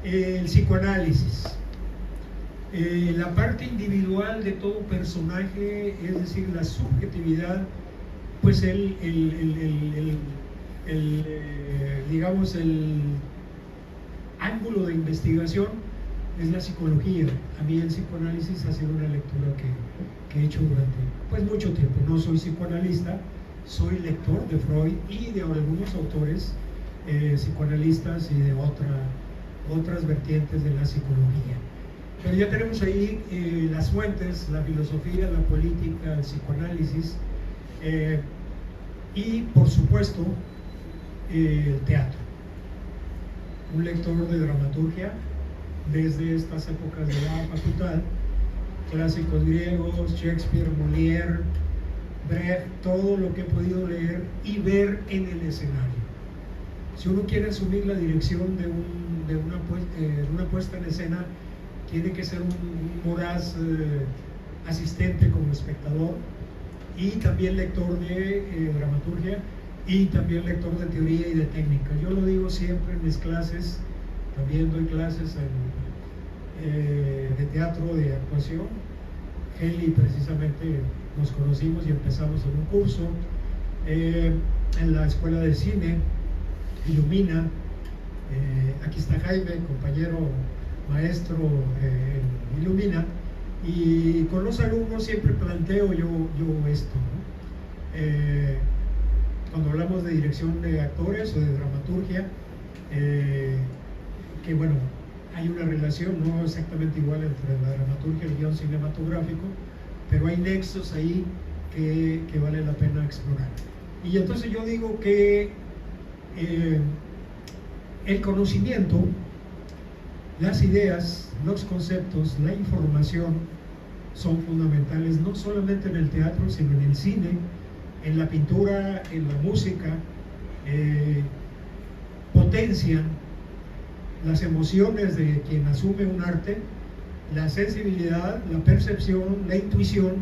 El psicoanálisis. La parte individual de todo personaje, es decir, la subjetividad, pues digamos, el ángulo de investigación es la psicología. A mí el psicoanálisis ha sido una lectura que he hecho durante pues mucho tiempo. No soy psicoanalista, soy lector de Freud y de algunos autores psicoanalistas y de otras vertientes de la psicología. Pero ya tenemos ahí las fuentes, la filosofía, la política, el psicoanálisis y por supuesto el teatro. Un lector de dramaturgia desde estas épocas de la facultad, clásicos griegos, Shakespeare, Molière, Brecht, todo lo que he podido leer y ver en el escenario. Si uno quiere asumir la dirección de una puesta en escena, tiene que ser un voraz asistente como espectador y también lector de dramaturgia y también lector de teoría y de técnica. Yo lo digo siempre en mis clases, también doy clases de teatro, de actuación. Heli precisamente nos conocimos y empezamos en un curso en la Escuela de Cine, Ilumina. Aquí está Jaime, compañero maestro en Ilumina, y con los alumnos siempre planteo yo esto, ¿no? Cuando hablamos de dirección de actores o de dramaturgia, que bueno, hay una relación no exactamente igual entre la dramaturgia y el guión cinematográfico, pero hay nexos ahí que vale la pena explorar. Y entonces yo digo que el conocimiento, las ideas, los conceptos, la información son fundamentales no solamente en el teatro, sino en el cine, en la pintura, en la música. Potencian las emociones de quien asume un arte, la sensibilidad, la percepción, la intuición.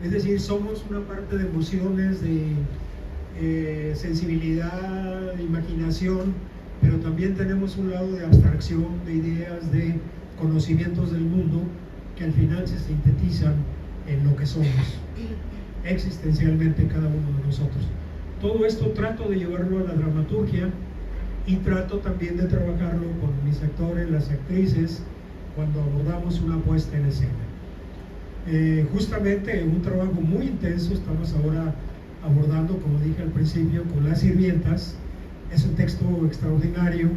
Es decir, somos una parte de emociones, de sensibilidad, de imaginación, pero también tenemos un lado de abstracción, de ideas, de conocimientos del mundo que al final se sintetizan en lo que somos existencialmente cada uno de nosotros. Todo esto trato de llevarlo a la dramaturgia y trato también de trabajarlo con mis actores, las actrices, cuando abordamos una puesta en escena. Justamente un trabajo muy intenso estamos ahora abordando, como dije al principio, con Las Sirvientas. Es un texto extraordinario,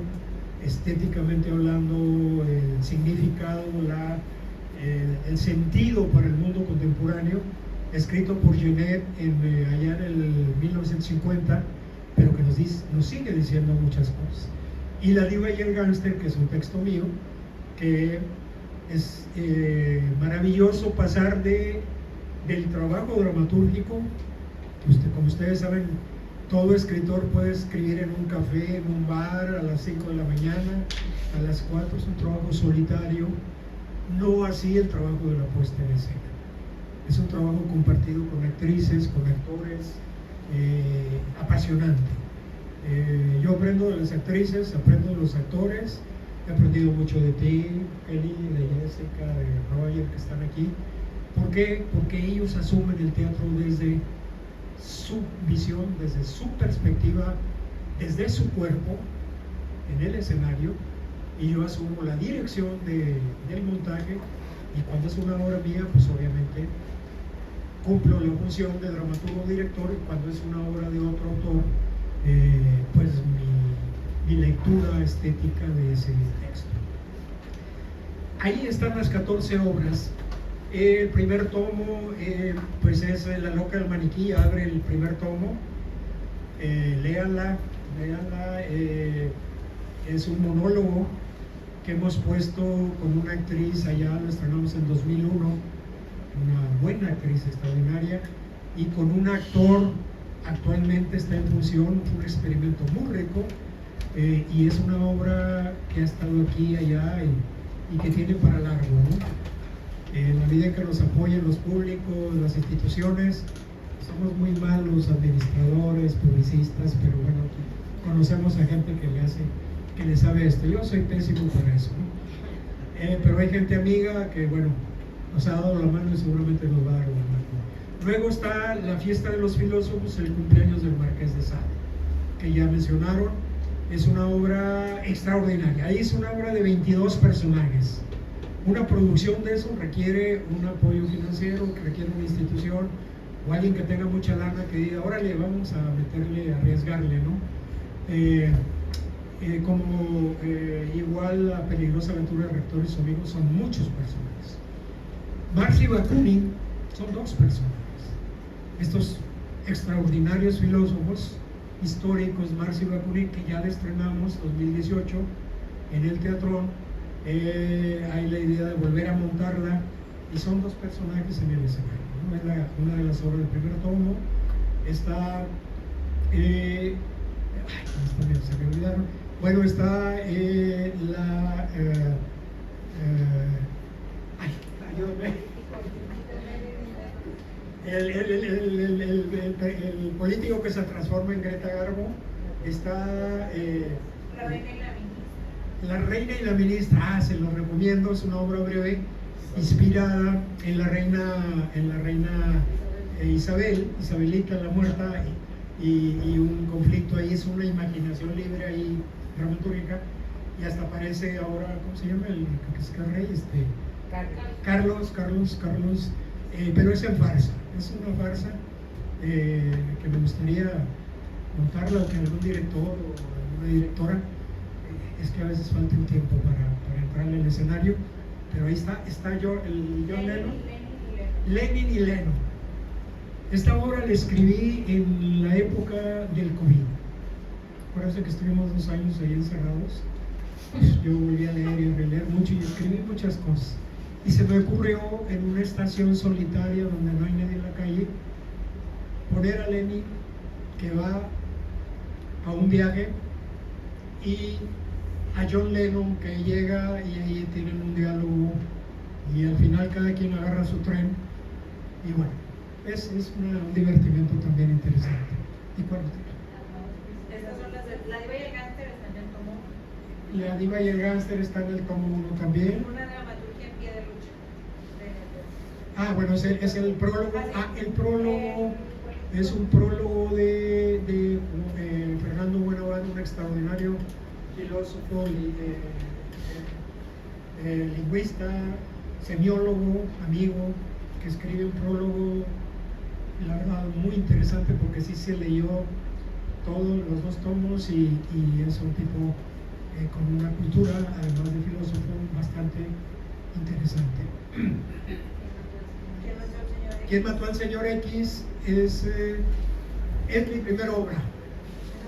estéticamente hablando, el significado, el sentido para el mundo contemporáneo, escrito por Genet allá en el 1950, pero que nos sigue diciendo muchas cosas. Y La Diva y el Gánster, que es un texto mío, que es maravilloso pasar del trabajo dramatúrgico, como ustedes saben, todo escritor puede escribir en un café, en un bar, a las 5 de la mañana, a las 4, es un trabajo solitario. No así el trabajo de la puesta en escena. Es un trabajo compartido con actrices, con actores, apasionante. Yo aprendo de las actrices, aprendo de los actores, he aprendido mucho de ti, Eli, de Jessica, de Roger, que están aquí. ¿Por qué? Porque ellos asumen el teatro desde su visión, desde su perspectiva, desde su cuerpo, en el escenario, y yo asumo la dirección del montaje, y cuando es una obra mía, pues obviamente cumplo la función de dramaturgo director, y cuando es una obra de otro autor, pues mi lectura estética de ese texto. Ahí están las 14 obras. El primer tomo, pues es La Loca del Maniquí, abre el primer tomo. Léanla, es un monólogo que hemos puesto con una actriz allá, lo estrenamos en 2001, una buena actriz extraordinaria, y con un actor, actualmente está en función, un experimento muy rico, y es una obra que ha estado aquí y allá y que tiene para largo, ¿no? En la medida en que nos apoyen los públicos, las instituciones, somos muy malos administradores, publicistas, pero bueno, conocemos a gente que le sabe esto. Yo soy pésimo para eso, ¿no? Pero hay gente amiga que, bueno, nos ha dado la mano y seguramente nos va a dar la mano. Luego está la fiesta de los filósofos, el cumpleaños del Marqués de Sade, que ya mencionaron. Es una obra extraordinaria. Ahí es una obra de 22 personajes. Una producción de eso requiere un apoyo financiero, que requiere una institución o alguien que tenga mucha lana que diga, órale, vamos a meterle, a arriesgarle, ¿no? Igual la peligrosa aventura de Rector y su amigo, son muchos personajes. Marx y Bakunin son 2 personajes. Estos extraordinarios filósofos históricos, Marx y Bakunin, que ya estrenamos 2018 en el Teatrón. Hay la idea de volver a montarla y son 2 personajes en el escenario, ¿no? Es una de las obras del primer tomo. Está se me olvidaron. Bueno, está ayúdame. El político que se transforma en Greta Garbo. Está La Reina y la Ministra. Se lo recomiendo, es una obra breve inspirada en la reina Isabelita la Muerta, y un conflicto ahí, es una imaginación libre ahí dramatúrgica, y hasta aparece ahora, ¿cómo se llama? El que es el rey, Carlos, pero es en farsa, es una farsa que me gustaría montarla, o que algún director o alguna directora, es que a veces falta un tiempo para entrar en el escenario, pero ahí está John Lennon, Lenin y Lennon. Esta obra la escribí en la época del COVID. Acuérdense que estuvimos 2 años ahí encerrados. Pues yo volví a leer y a releer mucho y escribí muchas cosas. Y se me ocurrió, en una estación solitaria donde no hay nadie en la calle, poner a Lenin, que va a un viaje, y a John Lennon, que llega, y ahí tienen un diálogo, y al final cada quien agarra su tren, y bueno, es un divertimento también interesante. ¿Y cuál otro? Estas son las de La Diva y el Gánster, está en el tomo 1. La Diva y el Gánster está en el tomo 1 también. Una dramaturgia en pie de lucha. Bueno, es el prólogo. El prólogo es un prólogo de Fernando Buenaván, un extraordinario filósofo, lingüista, semiólogo, amigo, que escribe un prólogo, la verdad, muy interesante, porque sí se leyó todos los 2 tomos y es un tipo con una cultura, además de filósofo, bastante interesante. ¿Quién mató al señor X? Es mi primera obra.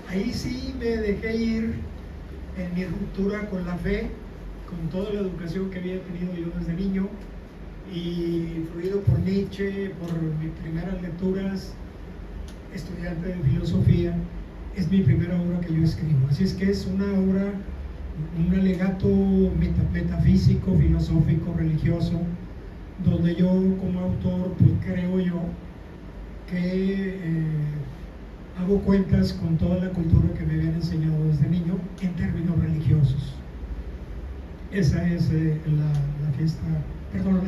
Ahí sí me dejé ir en mi ruptura con la fe, con toda la educación que había tenido yo desde niño, y influido por Nietzsche, por mis primeras lecturas, estudiante de filosofía. Es mi primera obra que yo escribo, así es que es una obra, un alegato metafísico, filosófico, religioso, donde yo como autor, pues creo yo que hago cuentas con toda la cultura que me habían enseñado desde niño en términos religiosos. Esa es la fiesta, perdón,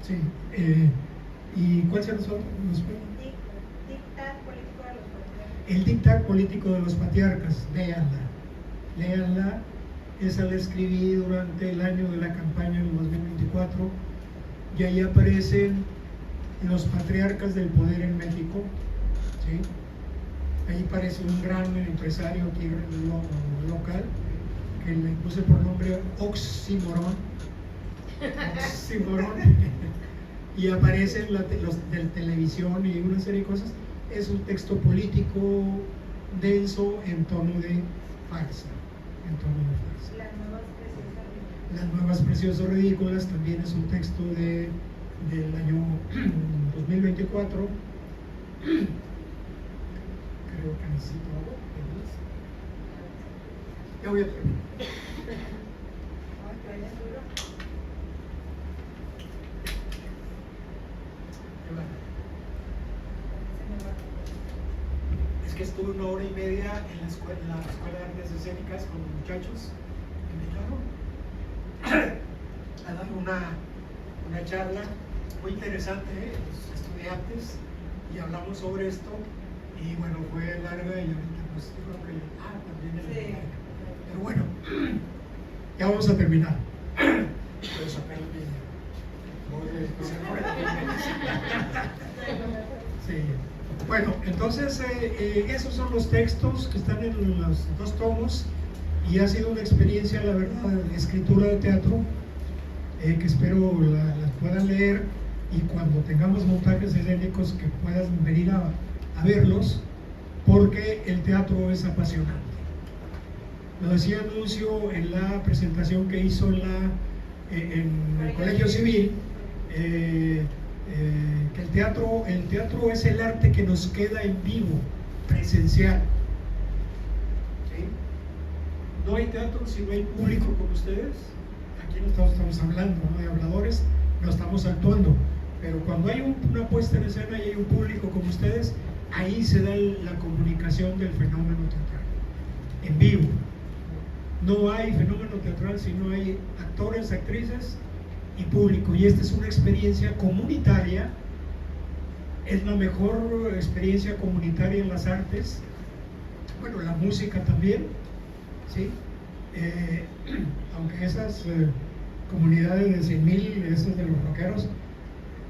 sí. ¿Y cuál será los otros? El dictad político de los patriarcas. Léanla. Esa la escribí durante el año de la campaña en 2024, y ahí aparecen los patriarcas del poder en México, ¿sí? Ahí aparece un gran empresario aquí local, que le puse por nombre Oxímoron, y aparecen los de televisión y una serie de cosas. Es un texto político denso en tono de farsa. en tono de farsa. Las nuevas preciosas Las nuevas preciosas ridículas. ridículas también es un texto del año 2024. Creo que necesito agua. ¿Verdad? Ya voy a terminar. Ay, trae el duro. Se me va. Es que estuve 1 hora y media en la escuela de artes escénicas con los muchachos que me invitaron a dar una charla muy interesante, los estudiantes, y hablamos sobre esto, y bueno, fue larga y ahorita pues yo creo que también es Sí. larga. Pero bueno, ya vamos a terminar. Puedo sacar el video. Sí. Bueno, entonces esos son los textos que están en los 2 tomos, y ha sido una experiencia, la verdad, de escritura de teatro, que espero las puedan leer, y cuando tengamos montajes escénicos que puedan venir a verlos, porque el teatro es apasionante. Lo decía Anuncio en la presentación que hizo en el Colegio Civil, que el teatro es el arte que nos queda en vivo, presencial. ¿Sí? No hay teatro si no hay público como ustedes. Aquí no estamos hablando, no hay habladores, no estamos actuando. Pero cuando hay una puesta en escena y hay un público como ustedes, ahí se da la comunicación del fenómeno teatral, en vivo. No hay fenómeno teatral si no hay actores, actrices y público, y esta es una experiencia comunitaria, es la mejor experiencia comunitaria en las artes, bueno, la música también, ¿sí? Aunque esas comunidades de 100,000, esas de los rockeros,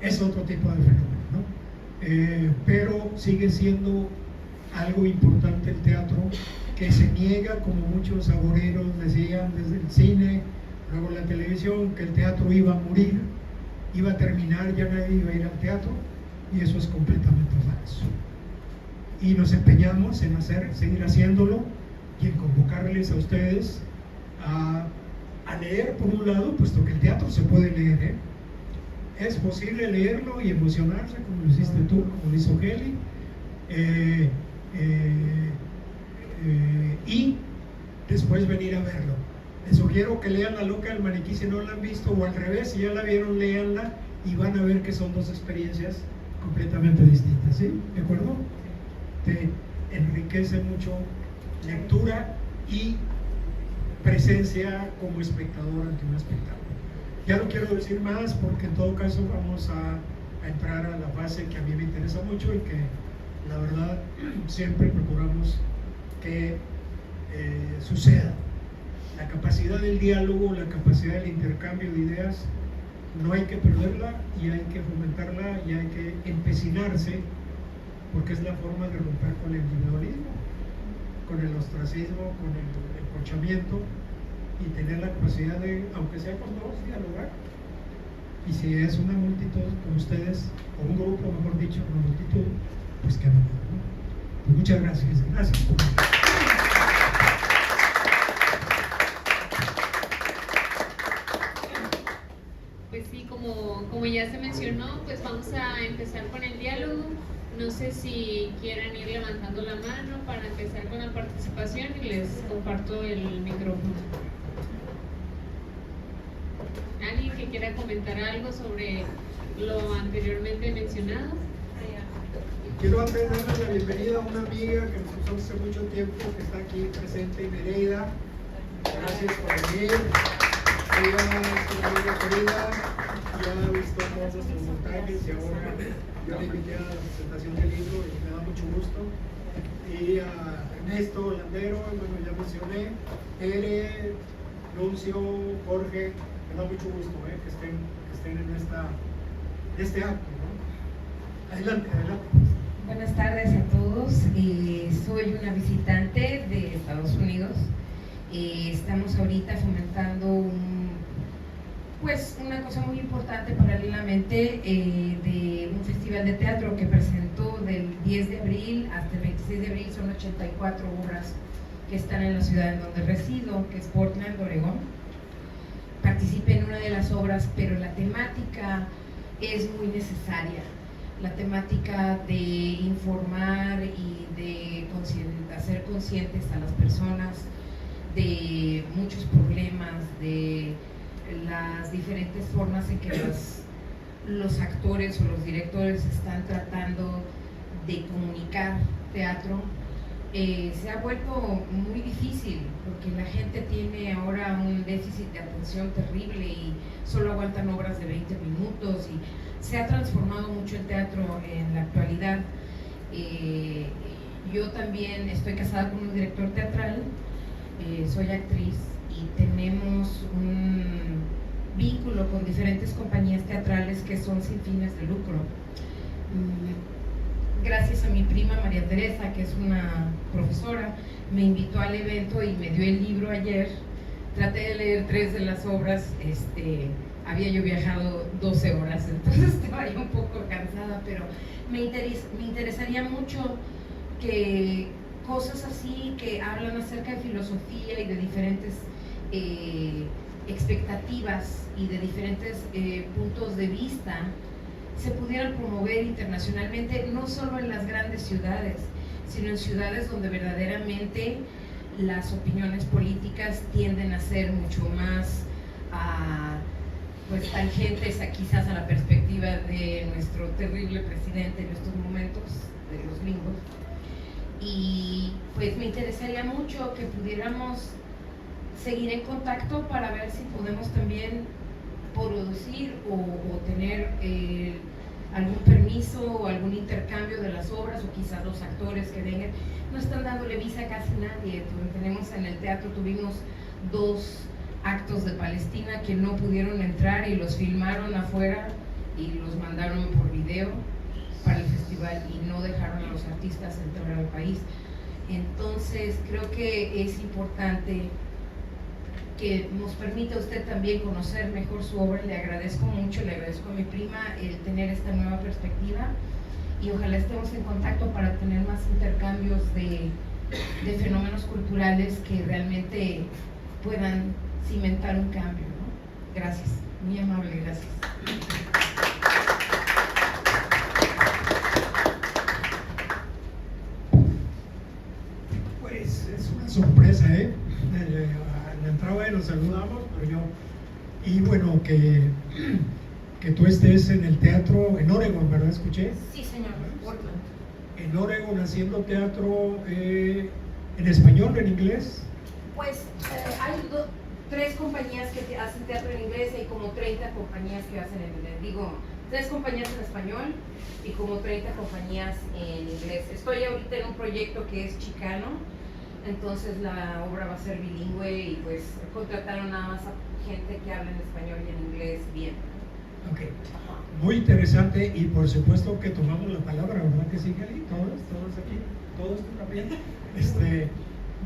es otro tipo de fenómeno, ¿no? Pero sigue siendo algo importante el teatro, que se niega, como muchos agoreros decían desde el cine, luego la televisión, que el teatro iba a morir, iba a terminar, ya nadie iba a ir al teatro, y eso es completamente falso. Y nos empeñamos en seguir haciéndolo, y en convocarles a ustedes a leer por un lado, puesto que el teatro se puede leer, ¿eh? Es posible leerlo y emocionarse, como lo hiciste tú, como lo hizo Kelly, y después venir a verlo. Les sugiero que lean La Loca del Maniquí si no la han visto, o al revés, si ya la vieron, léanla, y van a ver que son 2 experiencias completamente distintas, ¿sí? ¿De acuerdo? Te enriquece mucho lectura y presencia como espectador ante un espectáculo. Ya no quiero decir más, porque en todo caso vamos a entrar a la fase que a mí me interesa mucho, y que la verdad siempre procuramos que suceda. La capacidad del diálogo, la capacidad del intercambio de ideas, no hay que perderla, y hay que fomentarla, y hay que empecinarse, porque es la forma de romper con el individualismo, con el ostracismo, con el encorchamiento, y tener la capacidad de, aunque sea con 2, dialogar. Y si es una multitud como ustedes, o un grupo, mejor dicho, una multitud, pues que no, ¿no? Pues muchas gracias. Gracias. Pues sí, como ya se mencionó, pues vamos a empezar con el diálogo. No sé si quieran ir levantando la mano para empezar con la participación, y les comparto el micrófono. ¿Alguien que quiera comentar algo sobre lo anteriormente mencionado? Quiero antes darle la bienvenida a una amiga que nos conoce hace mucho tiempo, que está aquí presente en Nereida. Gracias por venir. Ella es una amiga querida, ya ha visto todos nuestros montajes, y ahora yo le invité a la presentación del libro, y me da mucho gusto. Y a Ernesto Landero, bueno, ya mencioné, Ere, Nuncio, Jorge, me da mucho gusto que estén en este acto, ¿no? Adelante, adelante. Buenas tardes a todos. Soy una visitante de Estados Unidos. Estamos ahorita fomentando una cosa muy importante paralelamente de un festival de teatro que presentó del 10 de abril hasta el 26 de abril, son 84 obras que están en la ciudad en donde resido, que es Portland, Oregón. Participé en una de las obras, pero la temática es muy necesaria. La temática de informar y de hacer conscientes a las personas de muchos problemas, de las diferentes formas en que los actores o los directores están tratando de comunicar teatro, se ha vuelto muy difícil porque la gente tiene ahora un déficit de atención terrible y solo aguantan obras de 20 minutos y se ha transformado mucho el teatro en la actualidad. Yo también estoy casada con un director teatral, soy actriz y tenemos un vínculo con diferentes compañías teatrales que son sin fines de lucro. Gracias a mi prima María Teresa, que es una profesora, me invitó al evento y me dio el libro ayer. Traté de leer 3 de las obras, había yo viajado 12 horas, entonces estaba yo un poco cansada, pero me interesaría mucho que cosas así que hablan acerca de filosofía y de diferentes expectativas y de diferentes puntos de vista se pudieran promover internacionalmente, no solo en las grandes ciudades, sino en ciudades donde verdaderamente las opiniones políticas tienden a ser mucho más pues tangentes quizás a la perspectiva de nuestro terrible presidente en estos momentos, de los gringos. Y pues me interesaría mucho que pudiéramos seguir en contacto para ver si podemos también producir o tener algún permiso o algún intercambio de las obras, o quizás los actores que vengan. No están dándole visa a casi nadie. Tenemos en el teatro, tuvimos 2 actos de Palestina que no pudieron entrar y los filmaron afuera y los mandaron por video para el festival y no dejaron a los artistas entrar al país. Entonces creo que es importante que nos permita usted también conocer mejor su obra. Le agradezco mucho, le agradezco a mi prima el tener esta nueva perspectiva y ojalá estemos en contacto para tener más intercambios de fenómenos culturales que realmente puedan cimentar un cambio, ¿no? Gracias, muy amable, gracias. Pues es una sorpresa, ¿eh? A la entrada nos saludamos, pero yo... Y bueno, que tú estés en el teatro en Oregón, ¿verdad? ¿Escuché? Sí, señor, Portland. En Oregón haciendo teatro en español, en inglés. Pues hay 3 compañías que hacen teatro en inglés y hay como 30 compañías que hacen en inglés. Digo, 3 compañías en español y como 30 compañías en inglés. Estoy ahorita en un proyecto que es chicano, entonces la obra va a ser bilingüe y pues contrataron nada más a gente que habla en español y en inglés bien. Ok, muy interesante y por supuesto que tomamos la palabra, ¿verdad que sí, Kelly? Todos aquí, todos también,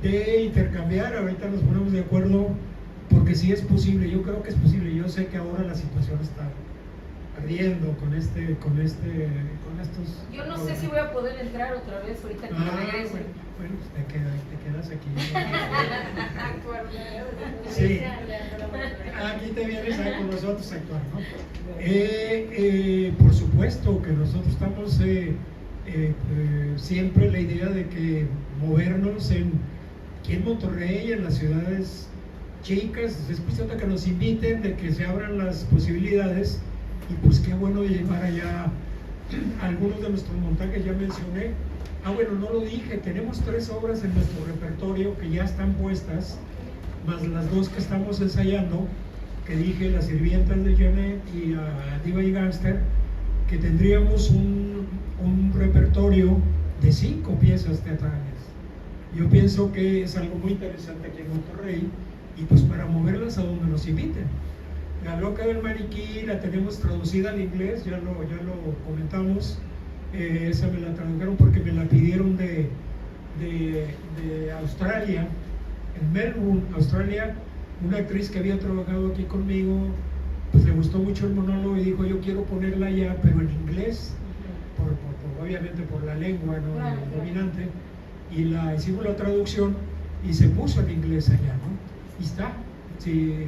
de intercambiar. Ahorita nos ponemos de acuerdo porque sí es posible, yo creo que es posible. Yo sé que ahora la situación está ardiendo con estos... Yo no sé si voy a poder entrar otra vez ahorita que me regrese. Bueno, pues te quedas aquí. Sí, aquí te vienes a con nosotros a actuar, ¿no? Por supuesto que nosotros estamos siempre en la idea de que movernos aquí en Monterrey, en las ciudades chicas, es cuestión de que nos inviten, de que se abran las posibilidades y pues qué bueno de llevar allá algunos de nuestros montajes. Ya mencioné, bueno, no lo dije, tenemos 3 obras en nuestro repertorio que ya están puestas, más las 2 que estamos ensayando, que dije, Las Sirvientas de Janet y Diva y Gangster, que tendríamos un repertorio de 5 piezas teatrales. Yo pienso que es algo muy interesante aquí en Monterrey y pues para moverlas a donde nos inviten. La Loca del Maniquí la tenemos traducida al inglés, ya lo comentamos. Esa me la tradujeron porque me la pidieron de Australia, en Melbourne, Australia. Una actriz que había trabajado aquí conmigo, pues le gustó mucho el monólogo y dijo, yo quiero ponerla allá, pero en inglés, obviamente por la lengua, ¿no? Dominante. Y hicimos la traducción y se puso en inglés allá, ¿no? Y está, si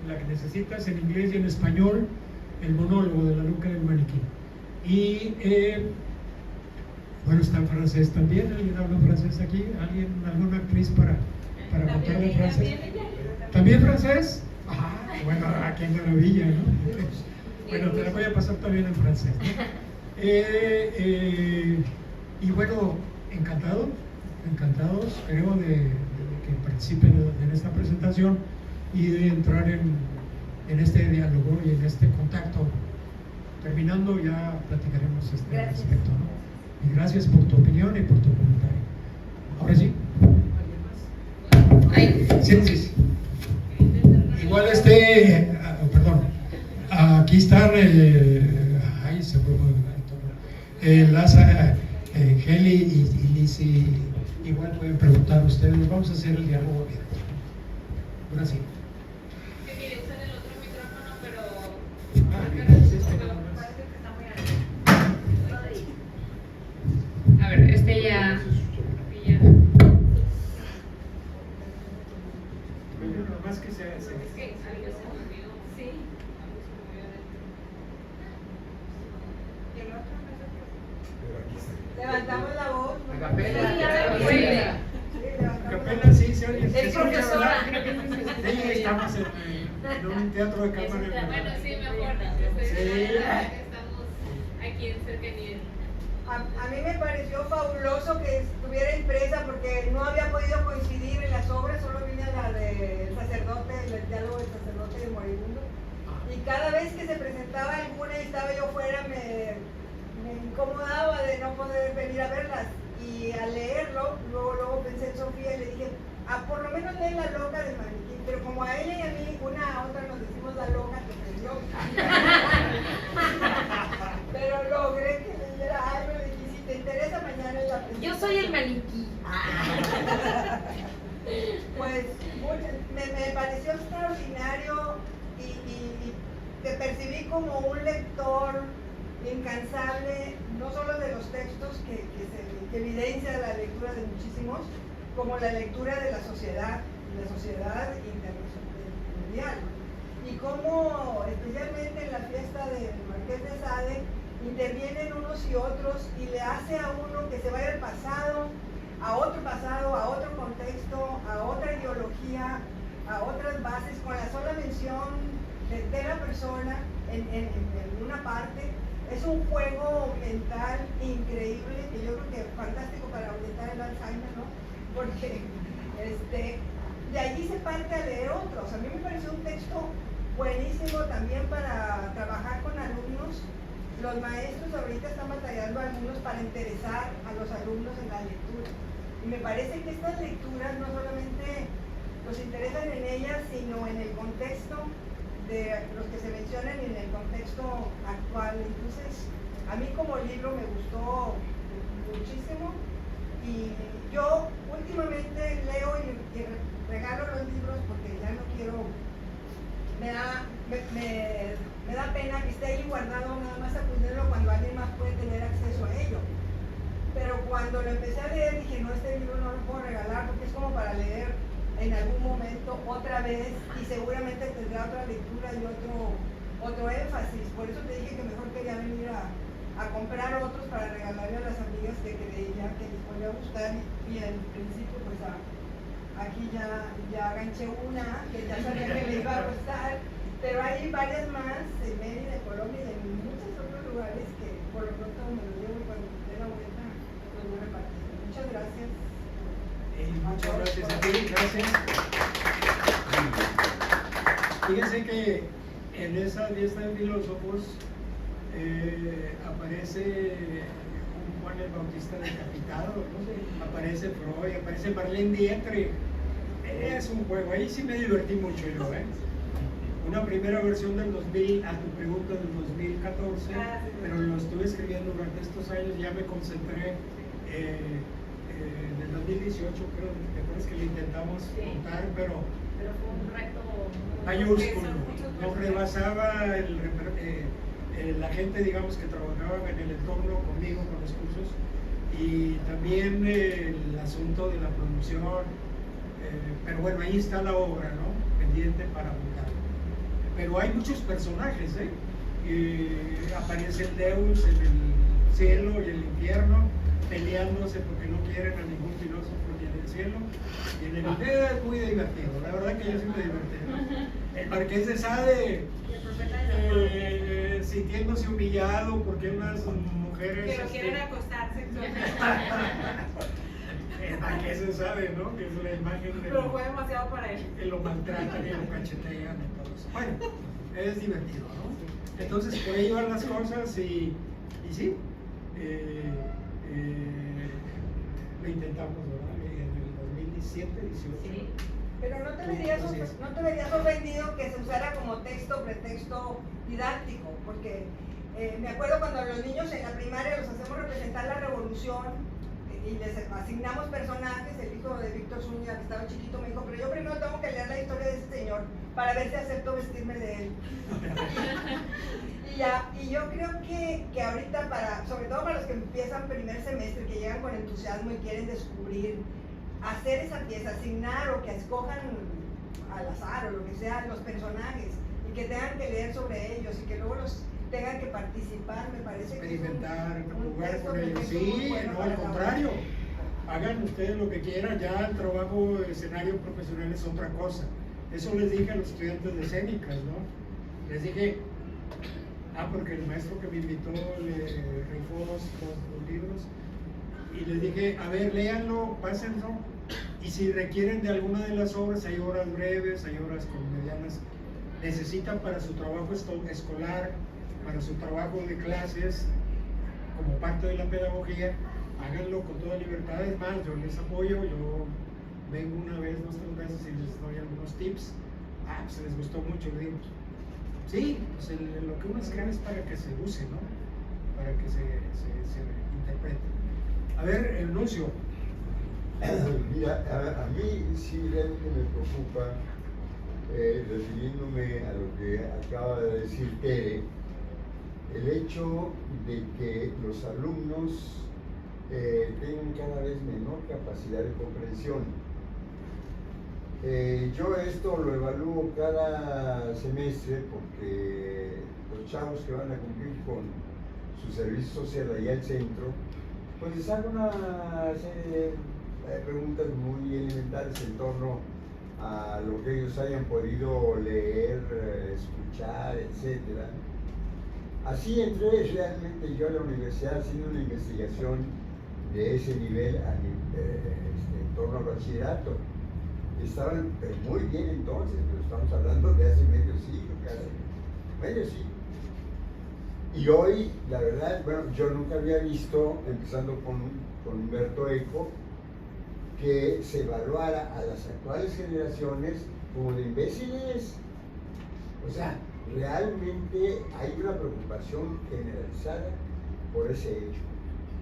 la que necesitas en inglés y en español, el monólogo de La Loca del Maniquí. Y bueno, está en francés también. ¿Alguien habla francés aquí? ¿Alguna actriz para contar de francés? ¿También francés? Ah, bueno, qué maravilla, ¿no? Bueno, te la voy a pasar también en francés, ¿no? Y bueno, encantados, creo, de que participen en esta presentación y de entrar en este diálogo y en este contacto. Terminando, ya platicaremos al respecto, ¿no? Y gracias por tu opinión y por tu comentario. Ahora sí. Sí. Igual perdón, aquí están, se fue Laza, Heli y Lizzy, igual pueden preguntar ustedes, vamos a hacer el diálogo abierto. Ahora sí. Sí, mire, usan el otro micrófono, pero... A ver, este ya... Nomás que se Es que algo se movió. Sí. Levantamos la voz. Capela, sí, se oye. Es profesora. Sí, estamos en un teatro de cámara. Bueno, sí, mejor. Sí. Estamos aquí en cercanía. A mí me pareció fabuloso que estuviera impresa porque no había podido coincidir en las obras, solo vine a la del sacerdote, el diálogo del sacerdote de Moribundo. Y cada vez que se presentaba alguna y estaba yo fuera me incomodaba de no poder venir a verlas. Y al leerlo, luego pensé en Sofía y le dije, por lo menos lee La Loca del Maniquí. Pero como a ella y a mí, una a otra nos decimos La Loca, que prendió. Pero logré que leyera algo y le dije, si te interesa mañana es la presentación. Yo soy el maniquí. Pues me pareció extraordinario y te percibí como un lector incansable, no solo de los textos que evidencia la lectura de muchísimos, como la lectura de la sociedad internacional mundial. Y cómo, especialmente en la fiesta del Marqués de Sade, intervienen unos y otros y le hace a uno que se vaya al pasado, a otro contexto, a otra ideología, a otras bases, con la sola mención de la persona en una parte. Es un juego mental increíble que yo creo que es fantástico para orientar el Alzheimer, ¿no? Porque de allí se parte a leer otros. A mí me pareció un texto buenísimo también para trabajar con alumnos. Los maestros ahorita están batallando algunos para interesar a los alumnos en la lectura. Y me parece que estas lecturas no solamente los interesan en ellas, sino en el contexto de los que se mencionan y en el contexto actual. Entonces, a mí como libro me gustó muchísimo y yo últimamente leo y regalo los libros porque ya no quiero, me da pena que esté ahí guardado nada más acudirlo cuando alguien más puede tener acceso a ello. Pero cuando lo empecé a leer dije, no, este libro no lo puedo regalar porque es como para leer en algún momento otra vez y seguramente tendrá otra lectura y otro énfasis. Por eso te dije que mejor quería venir a comprar otros para regalarle a las amigas que creía que les podía gustar y en principio pues aquí ya ganché una que ya sabía que le iba a gustar, pero hay varias más en Mérida, de Colombia y en muchos otros lugares que por lo pronto me lo llevo y cuando dé la vuelta los voy a repartir. Muchas gracias. Muchas gracias a ti, gracias. Fíjense que en esa fiesta de filósofos aparece un Juan el Bautista decapitado, ¿no? Aparece Freud, aparece Marlene Dietrich. Es un juego, ahí sí me divertí mucho yo, Una primera versión del 2000, a tu pregunta, del 2014, pero lo estuve escribiendo durante estos años, ya me concentré en el 2018, creo, ¿te acuerdas que lo intentamos contar? Pero fue un reto mayúsculo, no rebasaba la gente, digamos, que trabajaba en el entorno conmigo, con los cursos, y también el asunto de la producción, Pero bueno, ahí está la obra, ¿no? Pendiente para montar. Pero hay muchos personajes, ¿eh? Aparece el Deus en el cielo y el infierno, peleándose porque no quieren a ningún filósofo ni en el cielo. Y en el video es muy divertido, la verdad que yo sí me divertí. El Marqués de Sade sintiéndose humillado porque unas mujeres Que lo quieren acostar sexualmente. el Marqués de Sade, ¿no? Que es la imagen de Pero fue demasiado para él. que lo maltratan y lo cachetean y todo eso. Bueno, es divertido, ¿no? Entonces por ahí van las cosas y sí, lo intentamos, ¿verdad? En el 2017, 18. Sí. Pero no te verías ofendido que se usara como texto, pretexto didáctico, porque me acuerdo cuando los niños en la primaria los hacemos representar la revolución y les asignamos personajes. El hijo de Víctor Zúñiga, que estaba chiquito, me dijo, pero yo primero tengo que leer la historia de ese señor para ver si acepto vestirme de él. Y yo creo que ahorita, sobre todo para los que empiezan primer semestre, que llegan con entusiasmo y quieren descubrir, hacer esa pieza, asignar o que escojan al azar o lo que sea los personajes y que tengan que leer sobre ellos y que luego los tengan que participar, me parece que Experimentar, un jugar texto con que ellos. es Sí, muy bueno no, para al la contrario. hora. Hagan ustedes lo que quieran, ya el trabajo de escenario profesional es otra cosa. Eso les dije a los estudiantes de escénicas, ¿no? Les dije, porque el maestro que me invitó le rifó dos libros y les dije, a ver, léanlo, pásenlo, y si requieren de alguna de las obras, hay obras breves, hay obras con medianas, necesitan para su trabajo escolar, para su trabajo de clases, como parte de la pedagogía, háganlo con toda libertad. Es más, yo les apoyo, yo vengo una vez, 2 o 3 veces y les doy algunos tips. Pues les gustó mucho, les digo, sí, pues lo que uno escribe es para que se use, ¿no? Para que se interprete. A ver, Nuncio. Mira, a mí sí realmente me preocupa, refiriéndome a lo que acaba de decir Tere, el hecho de que los alumnos tengan cada vez menor capacidad de comprensión. Yo esto lo evalúo cada semestre porque los chavos que van a cumplir con su servicio social allá al centro, pues les hago una serie de preguntas muy elementales en torno a lo que ellos hayan podido leer, escuchar, etc. Así entré realmente yo a la universidad haciendo una investigación de ese nivel en torno al bachillerato. Estaban muy bien entonces, pero estamos hablando de hace medio siglo, casi medio siglo. Y hoy, la verdad, bueno, yo nunca había visto, empezando con Humberto Eco, que se evaluara a las actuales generaciones como de imbéciles. O sea, realmente hay una preocupación generalizada por ese hecho,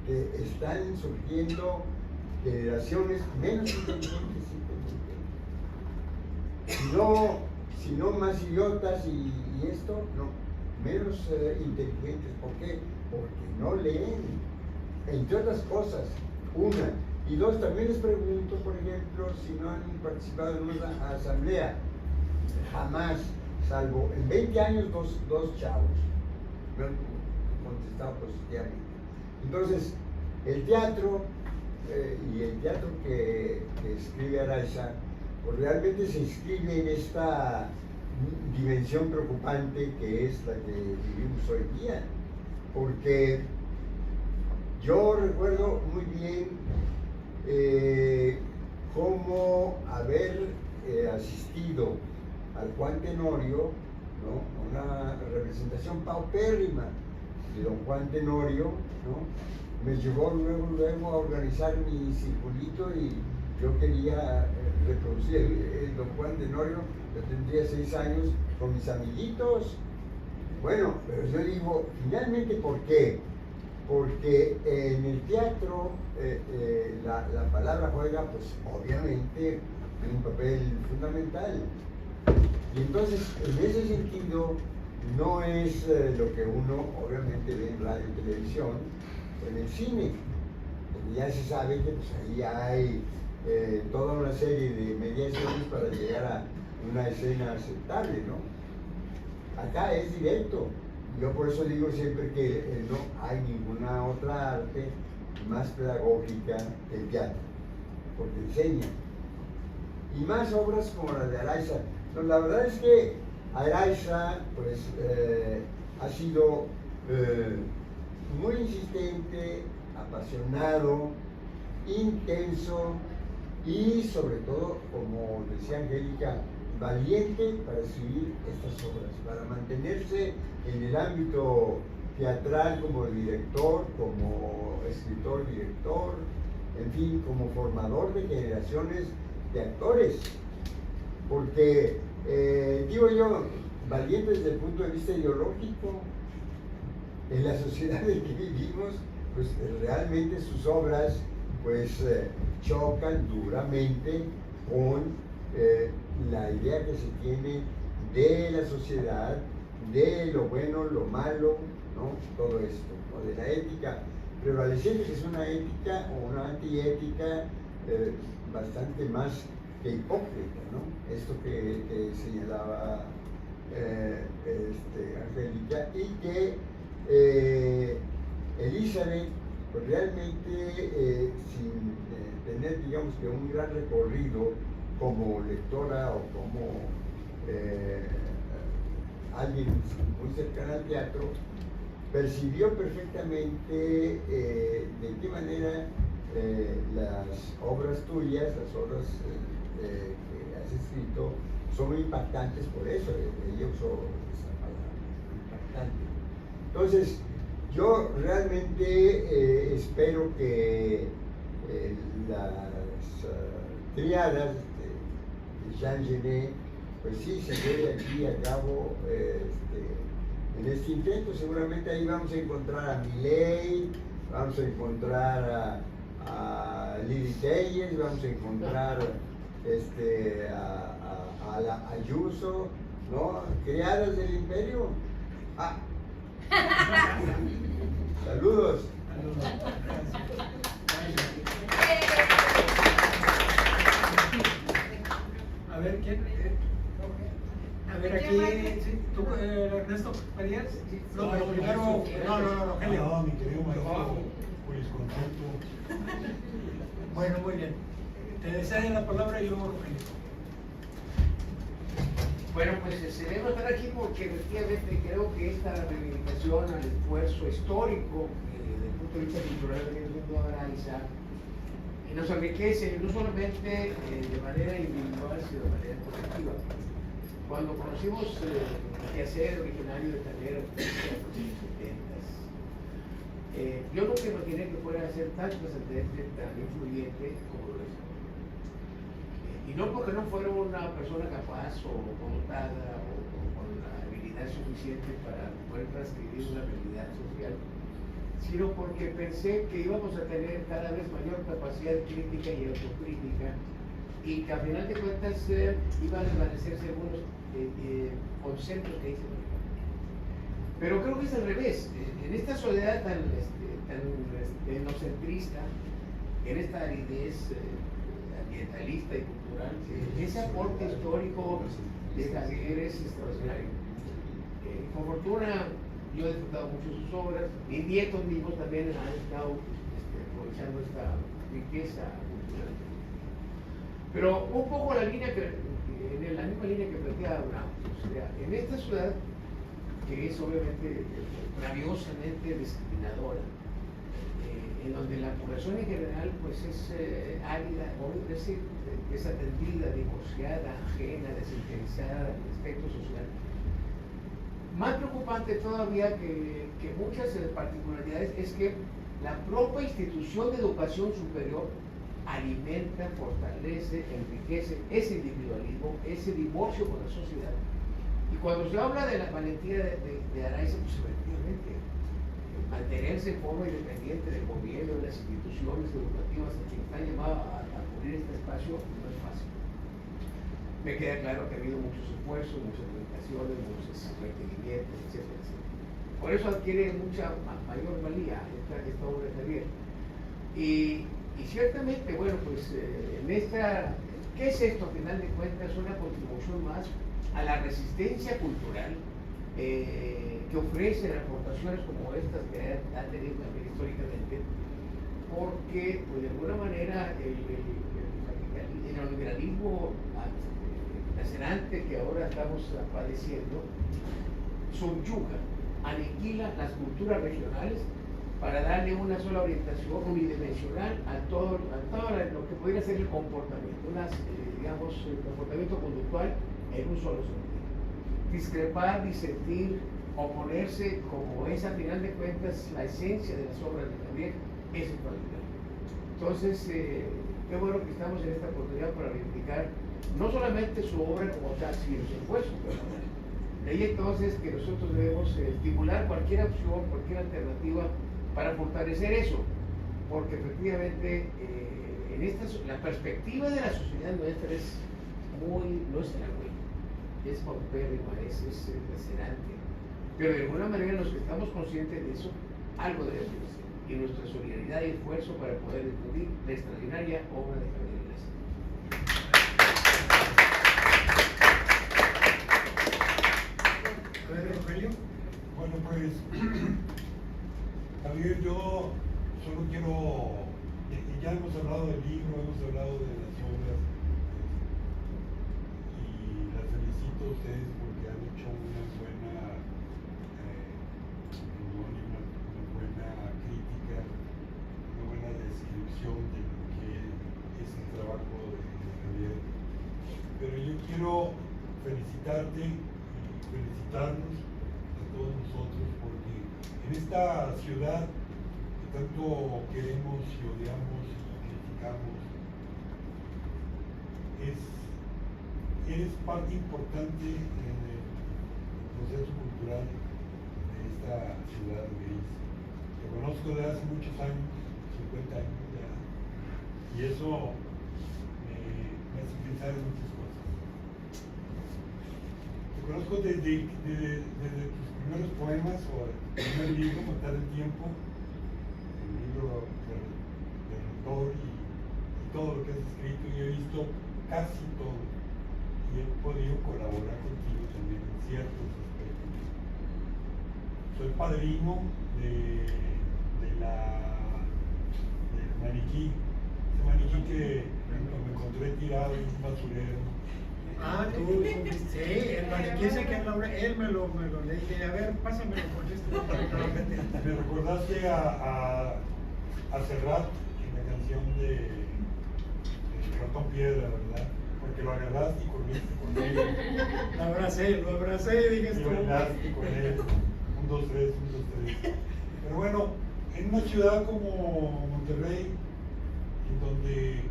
que están surgiendo generaciones menos inteligentes, si no más idiotas y esto, no, menos inteligentes. ¿Por qué? Porque no leen, entre otras cosas, una. Y dos, también les pregunto, por ejemplo, si no han participado en una asamblea. Jamás, salvo en 20 años, dos chavos me han contestado positivamente. Entonces, el teatro y el teatro que escribe Araiza, pues realmente se inscribe en esta dimensión preocupante que es la que vivimos hoy día. Porque yo recuerdo muy bien cómo haber asistido al Juan Tenorio, ¿no? Una representación paupérrima de don Juan Tenorio, ¿no? Me llevó luego a organizar mi circulito y yo quería reproducir el don Juan Tenorio. Yo tendría 6 años con mis amiguitos. Bueno, pero yo digo, finalmente, ¿por qué? Porque en el teatro la palabra juega, pues obviamente, un papel fundamental. Y entonces, en ese sentido, no es lo que uno obviamente ve en radio y televisión o en el cine, porque ya se sabe que pues, ahí hay toda una serie de mediaciones para llegar a una escena aceptable, ¿no? Acá es directo. Yo por eso digo siempre que no hay ninguna otra arte más pedagógica que el teatro, porque enseña. Y más obras como la de Araiza. No, la verdad es que Araiza pues, ha sido muy insistente, apasionado, intenso y sobre todo, como decía Angélica, valiente para escribir estas obras, para mantenerse en el ámbito teatral como director, como escritor, director, en fin, como formador de generaciones de actores. Porque, digo yo, valiente desde el punto de vista ideológico, en la sociedad en que vivimos, pues realmente sus obras pues chocan duramente con la idea que se tiene de la sociedad, de lo bueno, lo malo, ¿no? Todo esto, ¿no? De la ética prevaleciente, que es una ética o una antiética bastante más que hipócrita, ¿no? Esto que señalaba Angélica, y que Elizabeth pues realmente sin tener, digamos, que un gran recorrido como lectora o como alguien muy cercano al teatro, percibió perfectamente de qué manera las obras tuyas, las obras que has escrito, son muy impactantes por eso. Yo uso esa palabra, impactante. Entonces, yo realmente espero que las triadas de Jean Genet, pues sí, se lleve aquí a cabo en este intento. Seguramente ahí vamos a encontrar a Milei, vamos a encontrar a Lili Telles, vamos a encontrar a la Ayuso, ¿no? Criadas del imperio. Saludos. A ver, ¿quién? A ver, aquí, ¿sí? ¿Tú, Ernesto Farías? No, pero primero, no, Rogelio. No, mi querido maestro, pues contento. Bueno, muy bien. Te deseo la palabra y luego Rogelio. Bueno, pues celebro estar aquí porque efectivamente creo que esta reivindicación al esfuerzo histórico desde el punto de vista cultural que viene siendo Araiza nos enriquece no solamente de manera individual, sino de manera colectiva. Cuando conocimos el quehacer originario de Calero en los 70s, yo nunca imaginé que fuera a ser tan trascendente, tan influyente como lo es. Y no porque no fuera una persona capaz o connotada o con la habilidad suficiente para poder transcribir una realidad social, sino porque pensé que íbamos a tener cada vez mayor capacidad crítica y autocrítica, y que a final de cuentas iban a desvanecerse algunos conceptos que hice. Pero creo que es al revés. En esta sociedad tan etnocentrista, en esta aridez ambientalista y cultural, ese aporte histórico de Javier es extraordinario. Por fortuna, yo he disfrutado mucho sus obras, mis nietos mismos también han estado aprovechando esta riqueza cultural. Pero un poco la línea en la misma línea que planteaba Abraham, o sea, en esta ciudad que es obviamente rabiosamente discriminadora, en donde la población en general pues es árida, o es decir, desatendida, divorciada, ajena, desinteresada del aspecto social. Más preocupante todavía que muchas particularidades es que la propia institución de educación superior alimenta, fortalece, enriquece ese individualismo, ese divorcio con la sociedad. Y cuando se habla de la valentía de Araiza, pues efectivamente, mantenerse en forma independiente del gobierno, de las instituciones educativas a quien está llamado a cubrir este espacio, no es fácil. Me queda claro que ha habido muchos esfuerzos, muchas limitaciones, muchos requerimientos, etcétera, etcétera. Por eso adquiere mucha mayor valía esta obra de Javier. Y Y ciertamente, bueno, pues en esta, ¿qué es esto? A final de cuentas, una contribución más a la resistencia cultural que ofrecen aportaciones como estas que han tenido también históricamente, porque pues, de alguna manera el neoliberalismo lacerante que ahora estamos padeciendo subyuga, aniquila las culturas regionales para darle una sola orientación unidimensional a todo lo que pudiera ser el comportamiento, digamos, el comportamiento conductual en un solo sentido. Discrepar, disentir, oponerse, como es a final de cuentas la esencia de las obras de Javier, es extraordinario. Entonces, qué bueno que estamos en esta oportunidad para reivindicar no solamente su obra como tal, sino su esfuerzo personal. De ahí entonces que nosotros debemos estimular cualquier opción, cualquier alternativa para fortalecer eso, porque efectivamente la perspectiva de la sociedad nuestra no es halagüeña, es paupérrima, es lacerante, pero de alguna manera los que estamos conscientes de eso, algo debemos hacer, y nuestra solidaridad y esfuerzo para poder difundir la extraordinaria obra de Javier Iglesias. Rogelio. Bueno, pues, Javier, yo solo quiero, ya hemos hablado del libro, hemos hablado de las obras, y las felicito a ustedes porque han hecho una buena opinión y una buena crítica, una buena descripción de lo que es el trabajo de Javier. Pero yo quiero felicitarte y felicitarnos a todos nosotros porque en esta ciudad que tanto queremos y odiamos y criticamos, eres parte importante en el proceso cultural de esta ciudad gris. Te conozco desde hace muchos años, 50 años ya, y eso me hace pensar en muchas cosas. Te conozco desde tus primeros poemas o el primer libro, Matar el Tiempo, el libro del autor y todo lo que has escrito, y he visto casi todo y he podido colaborar contigo también en ciertos aspectos. Soy padrino del maniquí, ese maniquí que me encontré tirado en un basurero. Tú, sí, el maniquí ese que él me lo le dije, a ver, pásamelo porque Me recordaste a Serrat en la canción de Ratón Piedra, ¿verdad? Porque lo agarraste y corriste con él. Lo abracé y dije, y bailaste con él. 1, 2, 3, 1, 2, 3. Pero bueno, en una ciudad como Monterrey, en donde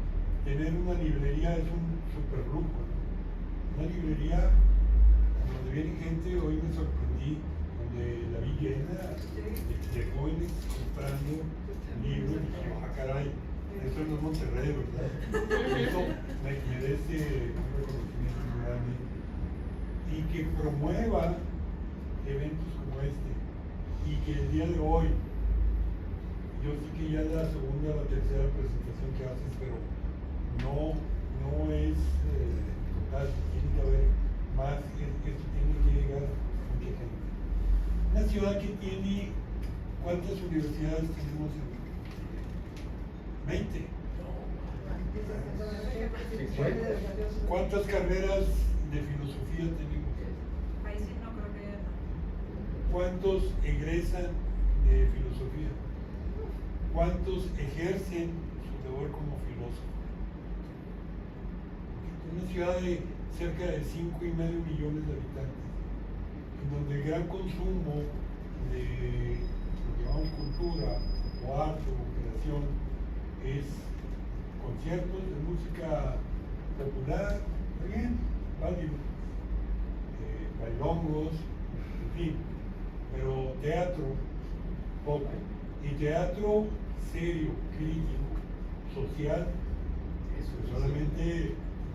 tener una librería es un super lujo. Una librería donde viene gente, hoy me sorprendí, donde la vi llena de jóvenes comprando libros, y dije, caray, eso no es Monterrey, ¿verdad? Eso me merece un reconocimiento muy grande. Y que promueva eventos como este, y que el día de hoy, yo sé que ya es la segunda o la tercera presentación que haces, pero no es total, tiene que haber más, esto tiene que llegar a mucha gente. Una ciudad que tiene, ¿cuántas universidades tenemos en 20? ¿Cuántas carreras de filosofía tenemos? Ahí sí no creo que haya tanto. ¿Cuántos egresan de filosofía? ¿Cuántos ejercen su labor como filósofo? Una ciudad de cerca de 5,5 millones de habitantes, en donde el gran consumo de lo que llamamos cultura o arte o creación es conciertos de música popular, bien, válido, bailongos, en fin, pero teatro, poco, y teatro serio, crítico, social, solamente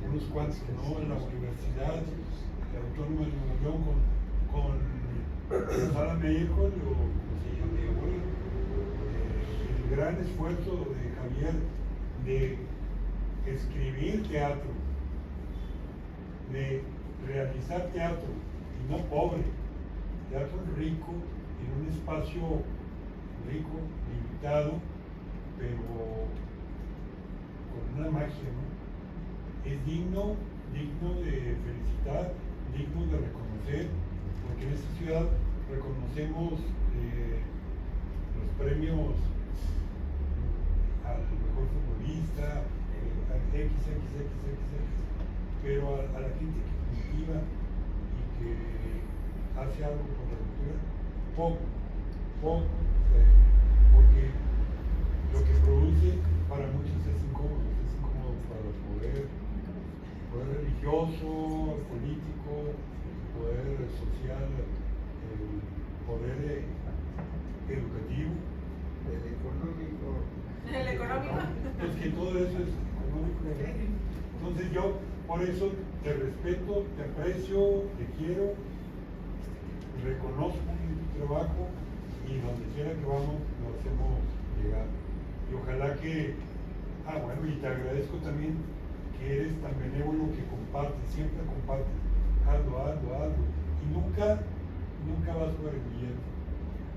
unos cuantos, ¿no? En la Universidad Autónoma de Nuevo León con Sara Meyerhold, o como se llama, el gran esfuerzo de Javier de escribir teatro, de realizar teatro, y no pobre, teatro rico, en un espacio rico, limitado, pero con una magia, ¿no? Es digno de felicitar, digno de reconocer, porque en esta ciudad reconocemos los premios al mejor futbolista, al XXXXX, pero a la gente que cultiva y que hace algo por la cultura, poco, porque lo que produce para muchos es incómodo para el poder religioso, político, poder social, el poder educativo, el económico. Pues que todo eso es económico. Entonces yo por eso te respeto, te aprecio, te quiero, reconozco tu trabajo y donde quiera que vamos lo hacemos llegar. Y ojalá que, bueno, y te agradezco también que eres tan benévolo que compartes, siempre compartes, hazlo, y nunca vas por el billete.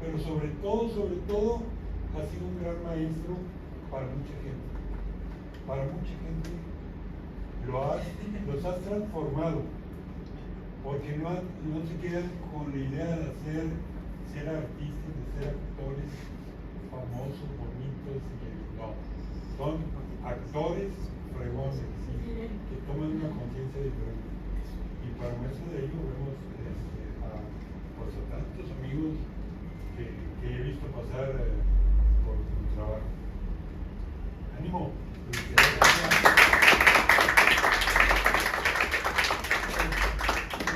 Pero sobre todo, has sido un gran maestro para mucha gente. Los has transformado, porque no se quedan con la idea de ser artistas, de ser actores famosos, bonitos, no, son actores fregones, ¿sí? Que toman una conciencia diferente. Y para muestra de ello vemos a tantos amigos que he visto pasar por tu trabajo. ¡Ánimo!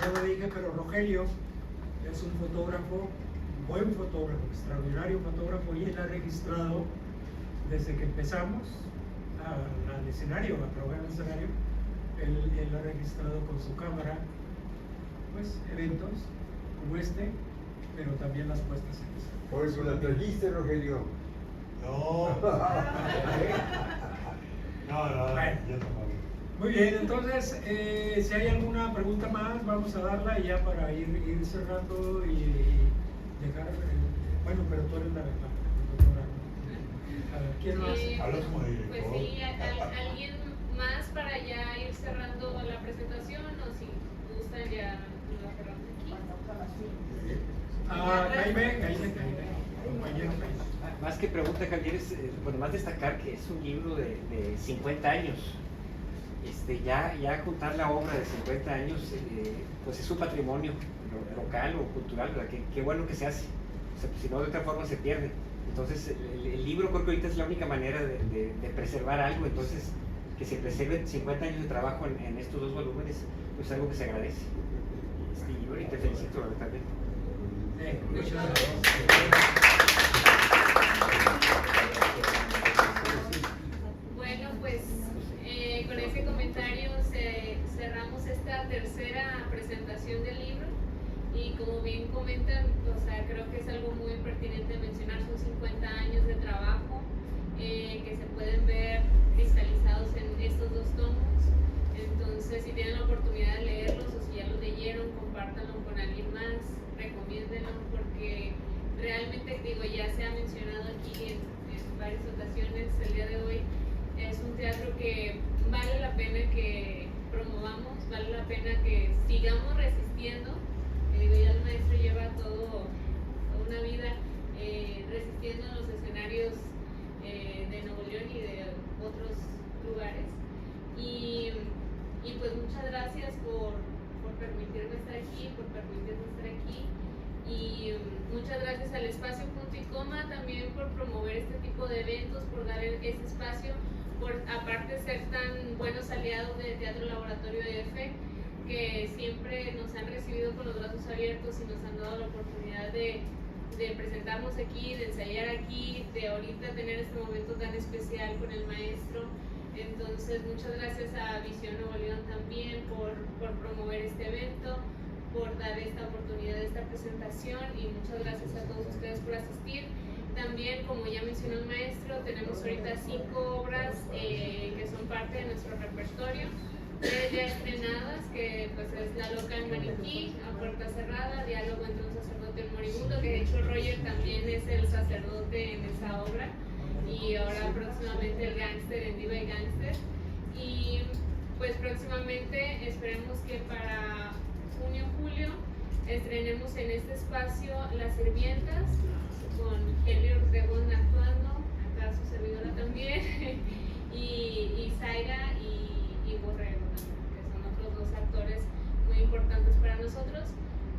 No lo dije, pero Rogelio es un fotógrafo, buen fotógrafo, extraordinario fotógrafo, y él ha registrado desde que empezamos al escenario, a trabajar en el escenario. Él ha registrado con su cámara pues eventos como este, pero también las puestas en escena. Por eso la trajiste, Rogelio. No. No, ya no. Muy bien, entonces, si hay alguna pregunta más, vamos a darla y ya para ir cerrando y dejar, bueno, pero tú eres la doctora. A ver, ¿quién más? Hablas como director. Pues sí, alguien más para ya ir cerrando la presentación, o si gustan ya lo cerramos aquí. Jaime, compañero Jaime. Más que pregunta, Javier, es bueno, más destacar que es un libro de 50 años. Ya juntar la obra de 50 años, pues es un patrimonio local o cultural, ¿verdad? Qué bueno que se hace. O sea, pues, si no, de otra forma se pierde. Entonces, el libro creo que ahorita es la única manera de preservar algo. Entonces, que se preserven 50 años de trabajo en estos dos volúmenes, pues es algo que se agradece. Y bueno, y te felicito, ¿verdad? También. Muchas gracias. Bueno, pues con ese comentario cerramos esta tercera presentación del libro, y como bien comentan, o sea, creo que es algo muy pertinente mencionar, son 50 años de trabajo que se pueden ver cristalizados en estos dos tomos. Entonces, si tienen la oportunidad de leerlos o si ya los leyeron, compártanlo con alguien más, recomiéndenlo, porque realmente, digo, ya se ha mencionado aquí en varias ocasiones el día de hoy, es un teatro que vale la pena que promovamos, vale la pena que sigamos resistiendo. Ya el maestro lleva toda una vida resistiendo en los escenarios de Nuevo León y de otros lugares. Y pues muchas gracias por permitirme estar aquí, y muchas gracias al Espacio Punto y Coma también por promover este tipo de eventos, por dar ese espacio, por aparte de ser tan buenos aliados de Teatro Laboratorio EF, que siempre nos han recibido con los brazos abiertos y nos han dado la oportunidad de presentarnos aquí, de ensayar aquí, de ahorita tener este momento tan especial con el maestro. Entonces, muchas gracias a Visión Nuevo León también por promover este evento, por dar esta oportunidad de esta presentación, y muchas gracias a todos ustedes por asistir. También también, como ya mencionó el maestro, tenemos ahorita 5 obras que son parte de nuestro repertorio. 3 ya estrenadas, que pues es La Loca en Maniquí, A Puerta Cerrada, Diálogo entre un sacerdote y un moribundo, que de hecho Roger también es el sacerdote en esa obra, y ahora próximamente el gángster en Diva y Gángster. Y pues próximamente esperemos que para junio o julio estrenemos en este espacio Las Sirvientas, con Kelly Ortegón actuando, acá su servidora también, y Zaira y Borrego, que son otros 2 actores muy importantes para nosotros.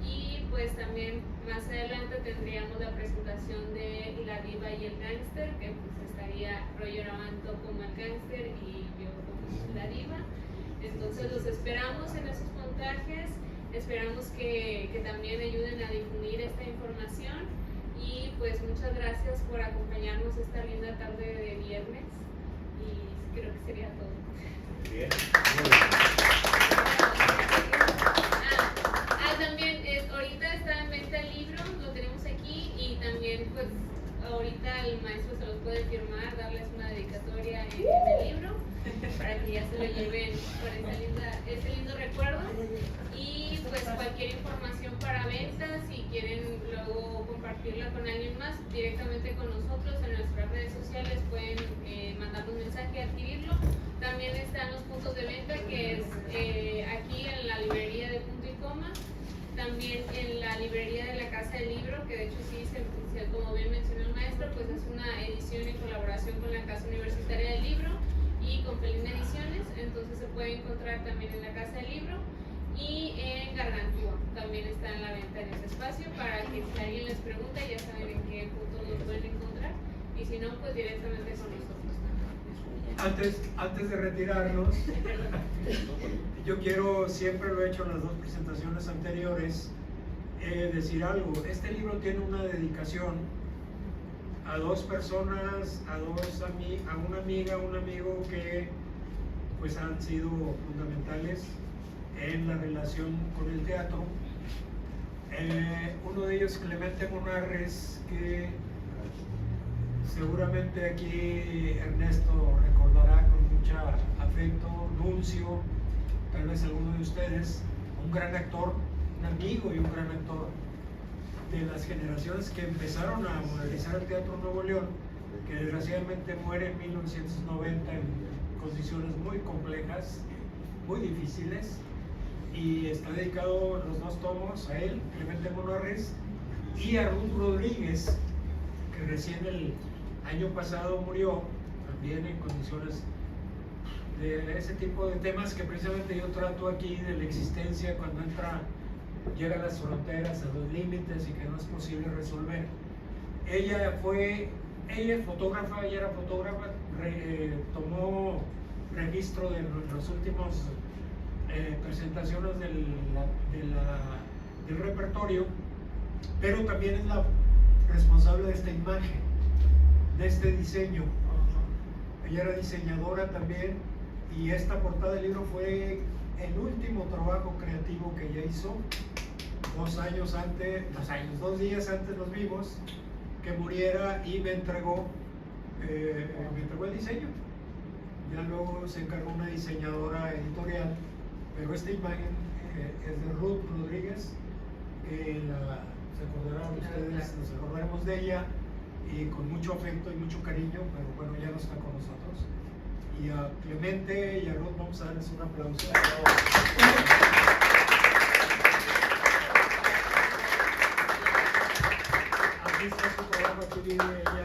Y pues también más adelante tendríamos la presentación de La Diva y el Gángster, que pues estaría Roger Abanto como el gángster y yo como la diva. Entonces los esperamos en esos montajes, esperamos que también ayuden a difundir esta información, y pues muchas gracias por acompañarnos esta linda tarde de viernes, y creo que sería todo. Bien. También ahorita está en venta el libro, lo tenemos aquí, y también pues ahorita el maestro se los puede firmar, darles una dedicatoria en el libro para que ya se lo lleven por ese lindo recuerdo. Y pues cualquier información para venta, si quieren luego compartirla con alguien más, directamente con nosotros en nuestras redes sociales pueden mandar un mensaje y adquirirlo. También están los puntos de venta, que es aquí en la librería de Punto y Coma, también en la librería de la Casa del Libro, que de hecho sí, como bien mencionó el maestro, pues es una edición en colaboración con la Casa Universitaria del Libro y con Pelín Ediciones, entonces se puede encontrar también en la Casa del Libro, y en Gargantúa también está en la venta en ese espacio, para que si alguien les pregunta ya saben en qué punto los pueden encontrar, y si no, pues directamente con nosotros. Antes de retirarnos, yo quiero, siempre lo he hecho en las 2 presentaciones anteriores, decir algo. Este libro tiene una dedicación a 2 personas, a una amiga, un amigo que pues han sido fundamentales en la relación con el teatro. Uno de ellos, Clemente Monarres, que seguramente aquí Ernesto recordará con mucho afecto, Nuncio, tal vez alguno de ustedes, un gran actor, un amigo y un gran actor de las generaciones que empezaron a modernizar el Teatro Nuevo León, que desgraciadamente muere en 1990 en condiciones muy complejas, muy difíciles, y está dedicado los 2 tomos a él, Clemente Monarres, y a Ruth Rodríguez, que recién el año pasado murió, también en condiciones de ese tipo de temas que precisamente yo trato aquí, de la existencia cuando llega a las fronteras, a los límites y que no es posible resolver. Ella es fotógrafa, ella era fotógrafa, tomó registro de los últimos presentaciones del repertorio, pero también es la responsable de esta imagen, de este diseño. Ella era diseñadora también, y esta portada del libro fue el último trabajo creativo que ella hizo 2 días antes nos vimos, que muriera, y me entregó el diseño. Ya luego se encargó una diseñadora editorial, pero esta imagen es de Ruth Rodríguez, que se acordarán ustedes, nos acordaremos de ella, y con mucho afecto y mucho cariño, pero bueno, ya no está con nosotros. Y a Clemente y a Ruth vamos a darles un aplauso. Aquí está su trabajo, aquí vive ella